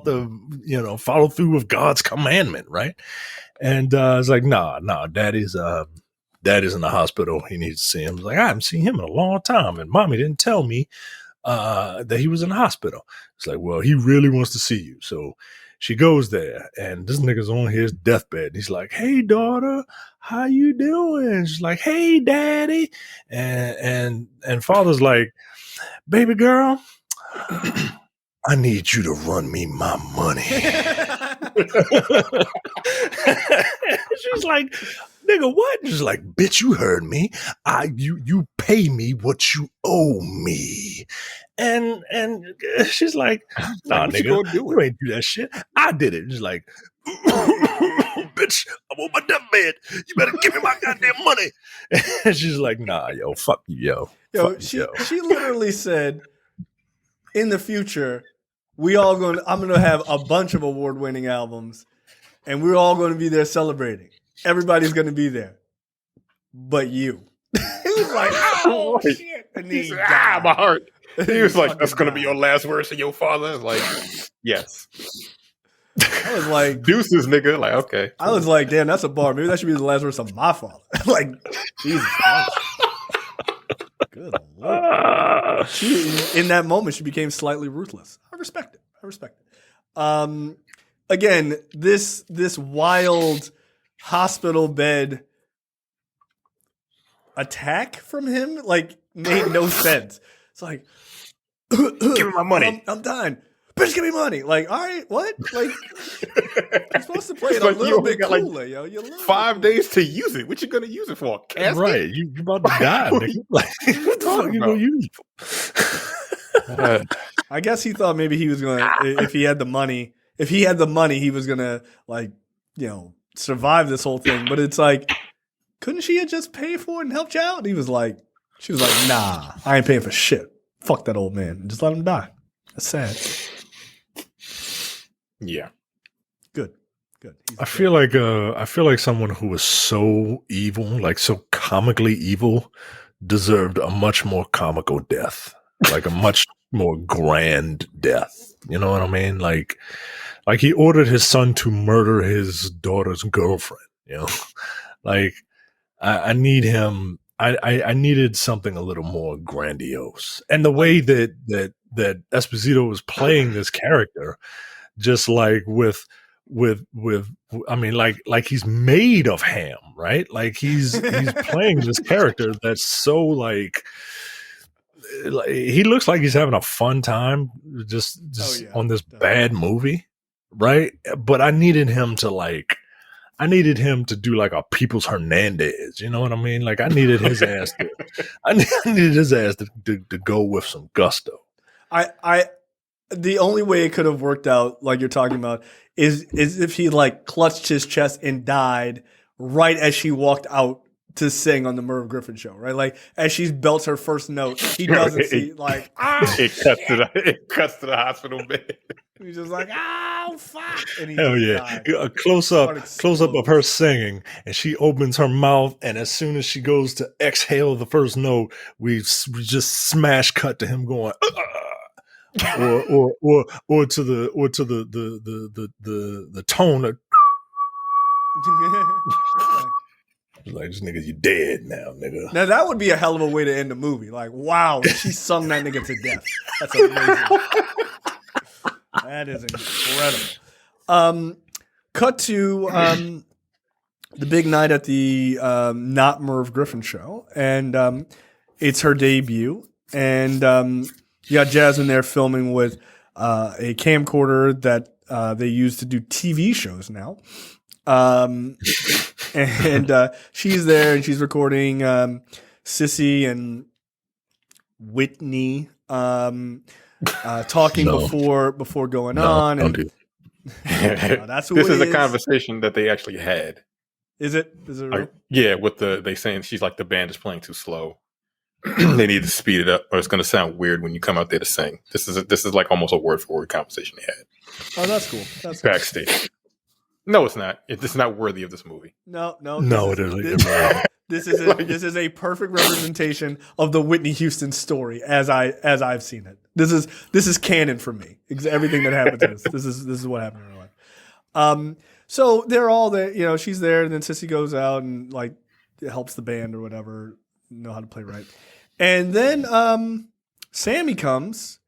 to follow through with God's commandment, right? And it's like, nah, Daddy's in the hospital. He needs to see him. It's like I haven't seen him in a long time, and Mommy didn't tell me that he was in the hospital. It's like, well, he really wants to see you, so. She goes there, and this nigga's on his deathbed. He's like, "Hey, daughter, how you doing?" She's like, "Hey, Daddy," and Father's like, "Baby girl, I need you to run me my money." She's like, "Nigga, what?" She's like, "Bitch, you heard me. You pay me what you owe me." And she's like, "Nah, nigga, you ain't do that shit. I did it." She's like, bitch. I'm on my deathbed. You better give me my goddamn money. And she's like, nah, yo, fuck you, yo. Yo, Fuck you, yo. she literally said, in the future, I'm gonna have a bunch of award-winning albums, and we're all gonna be there celebrating. Everybody's gonna be there, but you. He was like, oh shit, and he said, my heart. He was like, that's gonna be your last words to your father. Like, yes. I was like, deuces, nigga. Like, okay. I was like, damn, that's a bar. Maybe that should be the last words of my father. Like, Jesus Christ. Good Lord. In that moment, she became slightly ruthless. I respect it. Again, this wild hospital bed attack from him like made no sense. It's like, give me my money. I'm dying. Bitch, give me money. Like, all right, what? Like, you're supposed to play it like a little bit cooler, like yo. You're 5 days to use it. What you gonna use it for? A casket? Right, you about to die, nigga. Like, what the fuck you gonna use it for? I guess he thought maybe he was gonna, if he had the money, he was gonna like, survive this whole thing. But it's like, couldn't she have just paid for it and helped you out? And she was like, nah, I ain't paying for shit. Fuck that old man. Just let him die. That's sad. Yeah. Good. I feel like someone who was so evil, like so comically evil, deserved a much more comical death, like a much more grand death. You know what I mean? Like he ordered his son to murder his daughter's girlfriend. Like I need him. I needed something a little more grandiose, and the way that Esposito was playing this character, just like with I mean, like he's made of ham, right? Like he's playing this character that's so like he looks like he's having a fun time just on this bad movie, right? But I needed him to do like a People's Hernandez, you know what I mean? Like I needed his ass to go with some gusto. The only way it could have worked out, like you're talking about, is if he like clutched his chest and died right as she walked out to sing on the Merv Griffin show, right? Like as she belts her first note, he doesn't see like it cuts to the hospital bed. He's just like, oh fuck! And he hell yeah! died. A close up of her singing, and she opens her mouth, and as soon as she goes to exhale the first note, we just smash cut to him going. or to the tone of like this nigga, you dead now, nigga. Now that would be a hell of a way to end the movie. Like, wow, she sung that nigga to death. That's amazing. That is incredible. Cut to the big night at the not Merv Griffin show, and it's her debut, and you got Jasmine there filming with a camcorder that they use to do TV shows now. And she's there and she's recording Sissy and Whitney talking before going on. Don't do that. That's who this it is is. a conversation that they actually had. Is it real? Yeah, with they saying she's like the band is playing too slow. They need to speed it up, or it's going to sound weird when you come out there to sing. This is like almost a word for word conversation they had. Oh, that's cool. That's backstage. Cool. No, it's not. It's not worthy of this movie. No, it isn't. This is a perfect representation of the Whitney Houston story as I've seen it. This is canon for me. Everything that happens in this. This is what happened in her life. So they're all there. She's there, and then Sissy goes out and like helps the band or whatever know how to play right. And then Sammy comes,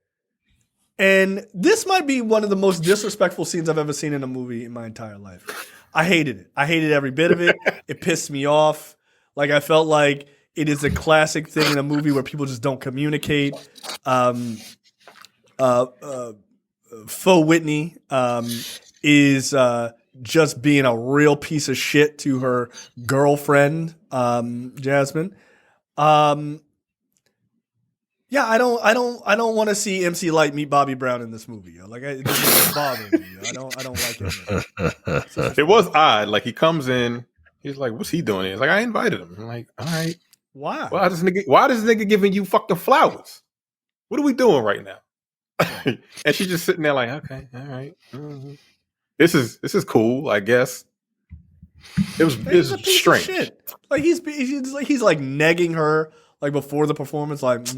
and this might be one of the most disrespectful scenes I've ever seen in a movie in my entire life. I hated it. I hated every bit of it. It pissed me off. Like I felt like it is a classic thing in a movie where people just don't communicate. Faux Whitney is just being a real piece of shit to her girlfriend, Jasmine. Yeah, I don't want to see MC Light meet Bobby Brown in this movie. Yo. Like, it doesn't bother me. Yo. I don't like it. It was odd. Like he comes in, he's like, "What's he doing?" He's like, "I invited him." I'm like, "All right, Why? why does this nigga giving you fucking flowers? What are we doing right now?" And she's just sitting there like, "Okay, all right, this is cool, I guess." It was strange. Shit. Like he's like negging her like before the performance, like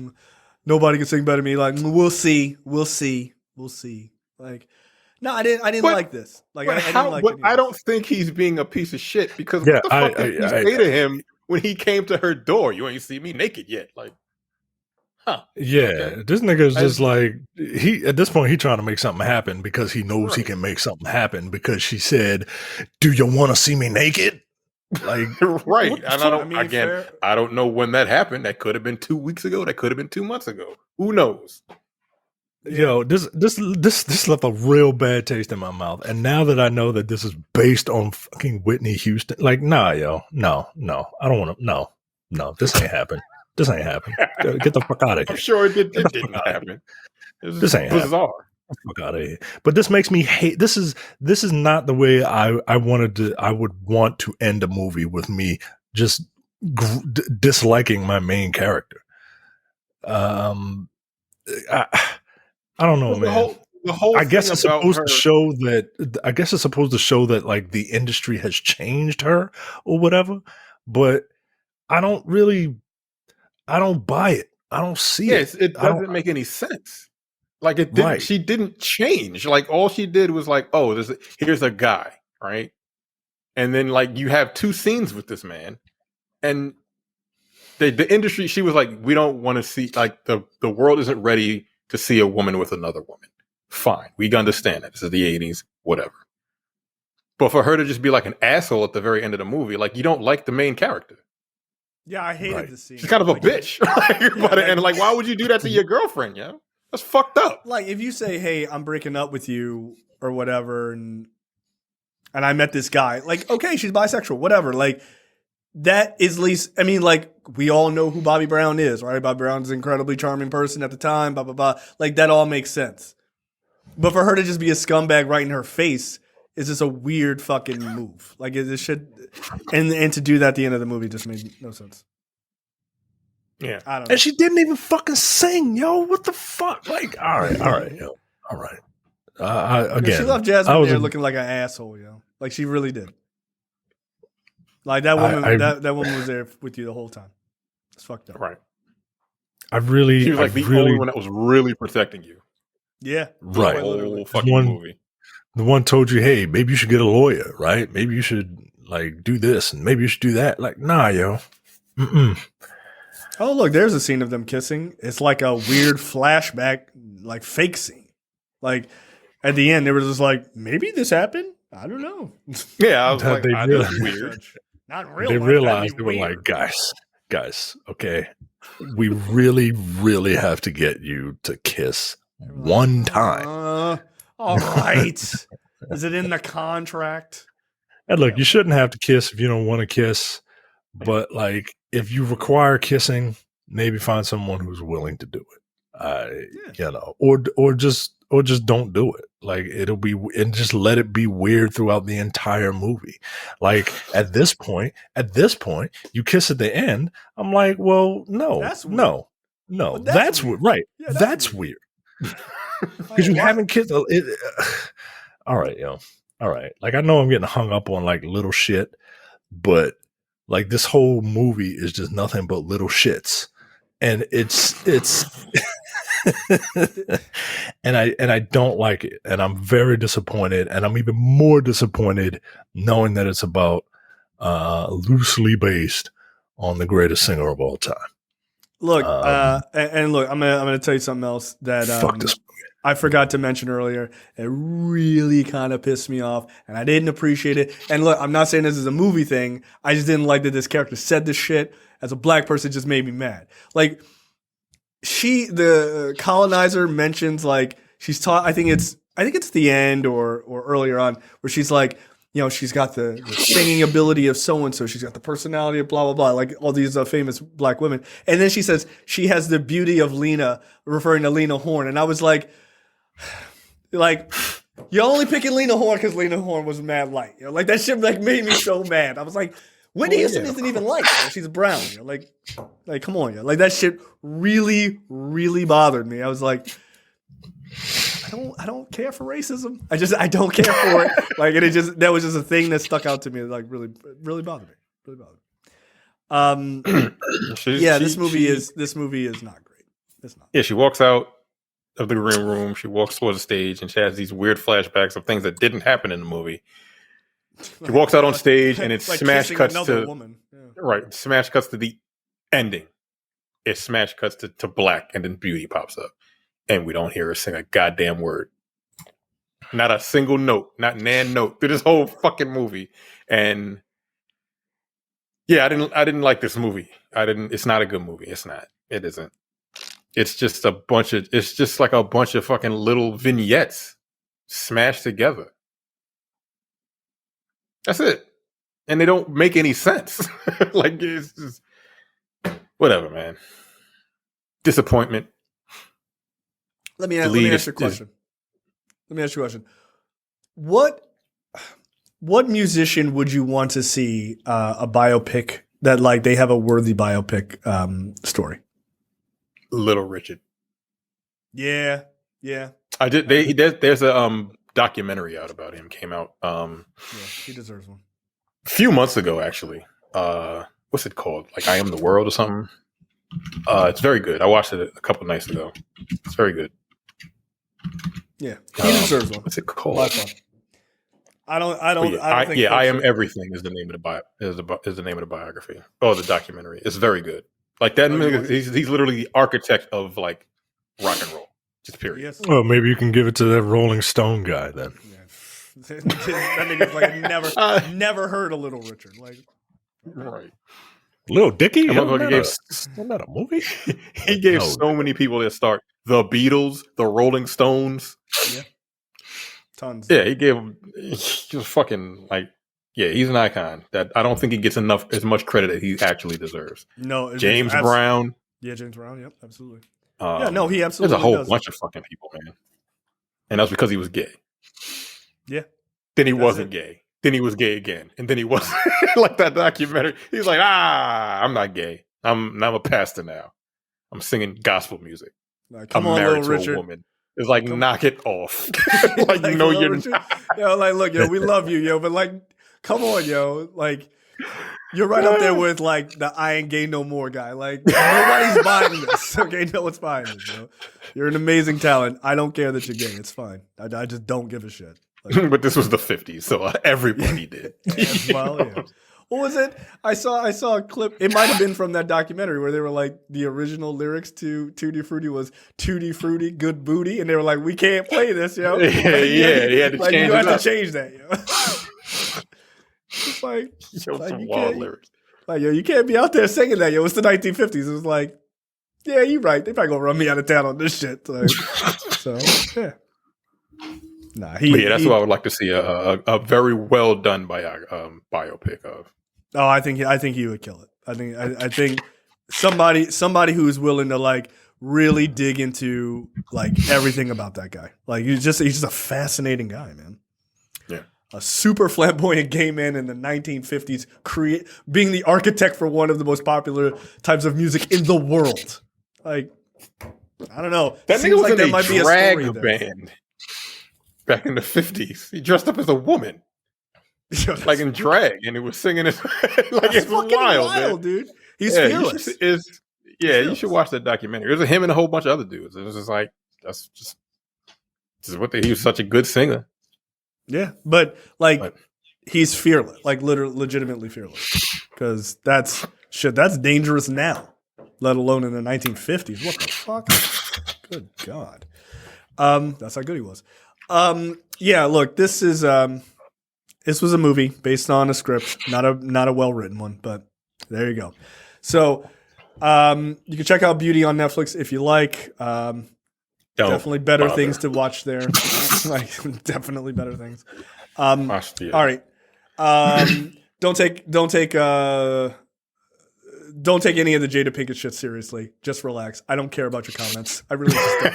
nobody can sing better than me. Like we'll see. Like no, I didn't like this. Like I didn't like it. I don't think he's being a piece of shit because what the fuck did he say to him when he came to her door? You ain't see me naked yet, like. Huh. Yeah, okay. This nigga is just like at this point he trying to make something happen because he knows he can make something happen because she said, "Do you want to see me naked?" Like right. And I don't know when that happened. That could have been 2 weeks ago. That could have been 2 months ago. Who knows? Yo, this left a real bad taste in my mouth. And now that I know that this is based on fucking Whitney Houston, like, nah, yo, no, I don't want to. No, this ain't happen. This ain't happen. Get the fuck out of here. I'm sure it did not happen. This ain't bizarre. Get the fuck out of here. But this makes me hate. This is not the way I wanted to. I would want to end a movie with me just disliking my main character. I don't know, man. The whole I guess it's supposed to show that. I guess it's supposed to show that like the industry has changed her or whatever. But I don't buy it. I don't see it. It doesn't make any sense. Like it didn't. Right. She didn't change. Like all she did was like, oh, here's a guy, right? And then like you have 2 scenes with this man, and the industry. She was like, we don't want to see like the world isn't ready to see a woman with another woman. Fine, we understand that this is the 80s, whatever. But for her to just be like an asshole at the very end of the movie, like you don't like the main character. Yeah, I hated the scene. She's kind of a bitch. And like, why would you do that to your girlfriend, yo? That's fucked up. Like, if you say, hey, I'm breaking up with you or whatever, and I met this guy, like, okay, she's bisexual, whatever. Like, that is least, I mean, like, we all know who Bobby Brown is, right? Bobby Brown's an incredibly charming person at the time, blah, blah, blah. Like, that all makes sense. But for her to just be a scumbag right in her face is just a weird fucking move. Like it should, and to do that at the end of the movie just made no sense. Yeah, I don't know. And she didn't even fucking sing, yo. What the fuck? Like, all right, yo, all right. Again, she left Jasmine there looking like an asshole, yo. Like she really did. Like that woman, that woman was there with you the whole time. It's fucked up, right? She was like the only one that was really protecting you. Yeah, right. The whole fucking movie. The one told you, hey, maybe you should get a lawyer, right? Maybe you should like do this and maybe you should do that. Like, nah, yo. Mm-mm. Oh, look, there's a scene of them kissing. It's like a weird flashback, like fake scene. Like at the end, they were just like, maybe this happened. I don't know. Yeah, I was like, that's weird. Not real. They realized they were like, guys, okay, we really, really have to get you to kiss one time. All right. Is it in the contract? And look, you shouldn't have to kiss if you don't want to kiss. But like, if you require kissing, maybe find someone who's willing to do it. You know, or just don't do it. Like and just let it be weird throughout the entire movie. Like at this point, you kiss at the end. I'm like, well, no, that's weird. Right. Yeah, that's weird. Because you haven't kissed. All right, yo. All right. Like I know I'm getting hung up on like little shit, but like this whole movie is just nothing but little shits, and it's and I don't like it, and I'm very disappointed, and I'm even more disappointed knowing that it's about loosely based on the greatest singer of all time. Look, and look, I'm gonna tell you something else that fuck this movie. I forgot to mention earlier. It really kind of pissed me off, and I didn't appreciate it. And look, I'm not saying this is a movie thing. I just didn't like that this character said this shit. As a black person, it just made me mad. Like, the colonizer mentions like she's taught. I think it's the end or earlier on where she's like, she's got the singing ability of so and so. She's got the personality of blah blah blah, like all these famous black women. And then she says she has the beauty of Lena, referring to Lena Horne. And I was like, you're only picking Lena Horne because Lena Horne was mad light. Like that shit like made me so mad. I was like, Whitney Houston isn't even light. She's brown. Like come on, like that shit really, really bothered me. I was like, I don't care for racism. I don't care for it. Like, and that was just a thing that stuck out to me. Like, really, really bothered me. Really bothered me. This movie is not great. It's not. Yeah, she walks out of the green room. She walks towards the stage, and she has these weird flashbacks of things that didn't happen in the movie. She walks out on stage, and it's smash cuts to woman. Yeah. Right. Smash cuts to the ending. It smash cuts to black, and then Beauty pops up. And we don't hear her sing a goddamn word. Not a single note, not nan note through this whole fucking movie. And yeah, I didn't like this movie. It's not a good movie. It's not. It isn't. It's just like a bunch of fucking little vignettes smashed together. That's it. And they don't make any sense. Like, it's just whatever, man. Disappointment. Let me ask you a question. What musician would you want to see a biopic that like they have a worthy biopic story? Little Richard. Yeah. I did. There's a documentary out about him. Came out. He deserves one. A few months ago, actually. What's it called? Like I Am the World or something. It's very good. I watched it a couple nights ago. It's very good. Yeah, he deserves one. What's it called? I don't think. I Am Everything is the name of the biography. Oh, the documentary. It's very good. Like that. He's literally the architect of like rock and roll. Just period. Yes. Well, maybe you can give it to that Rolling Stone guy then. Yeah. That nigga's like never heard of Little Richard. Like, right. Little Dicky? Isn't that a movie? He gave so many people that start. The Beatles, the Rolling Stones. Yeah. Tons. Yeah, he was fucking like, yeah, he's an icon that I don't think he gets as much credit as he actually deserves. No. James Brown. Yeah, James Brown. Yep, absolutely. He absolutely There's a whole does. bunch of fucking people, man. And that's because he was gay. Yeah. Then he wasn't gay. Then he was gay again. And then he wasn't. Like that documentary. He's like, I'm not gay. I'm a pastor now. I'm singing gospel music. Like, I'm married to a woman. It's like, knock it off. Like no, you're Richard. not. Yo, like, look, yo, we love you, yo, but like, come on, yo, like, you're right up there with like the I ain't gay no more guy. Like, nobody's buying this. Okay, no one's buying this. Yo. You're an amazing talent. I don't care that you're gay. It's fine. I just don't give a shit. Like, but this was the 50s, so everybody did. Well, yeah. What was it? I saw a clip. It might have been from that documentary where they were like the original lyrics to Tutti Frutti was Tutti Frutti, good booty, and they were like, we can't play this, yo. Yeah, he had to like, change you it have up. to change that, yo. It's like, some wild lyrics. Like, yo, you can't be out there singing that, yo. It's the 1950s. It was like, yeah, you're right. They probably gonna run me out of town on this shit. Like, so yeah. Nah, that's what I would like to see a very well done biopic of. Oh, I think he would kill it. I think somebody who's willing to like really dig into like everything about that guy. Like he's just a fascinating guy, man. Yeah. A super flamboyant gay man in the 1950s, being the architect for one of the most popular types of music in the world. Like, I don't know. That seems nigga was like in there a might be a drag story there. band back in the 50s. He dressed up as a woman. Like in drag, and he was singing it like it's wild, dude. He's fearless. You should watch that documentary. It was him and a whole bunch of other dudes. It was just like this is he was such a good singer. Yeah, but he's fearless, like literally, legitimately fearless, because that's dangerous now, let alone in the 1950s. What the fuck? Good God. That's how good he was. Yeah, look, this was a movie based on a script, not a well-written one, but there you go. So, you can check out Beauty on Netflix if you like. Definitely better things to watch there. Like, definitely better things. All right. Don't take any of the Jada Pinkett shit seriously. Just relax. I don't care about your comments. I really just don't.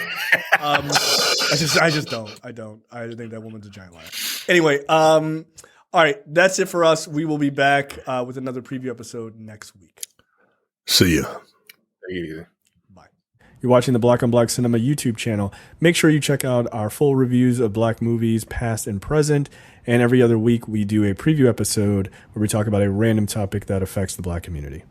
I just don't. I don't. I think that woman's a giant liar. Anyway, all right, that's it for us. We will be back with another preview episode next week. See ya. Take it easy. Bye. You're watching the Black on Black Cinema YouTube channel. Make sure you check out our full reviews of Black movies, past and present. And every other week, we do a preview episode where we talk about a random topic that affects the Black community.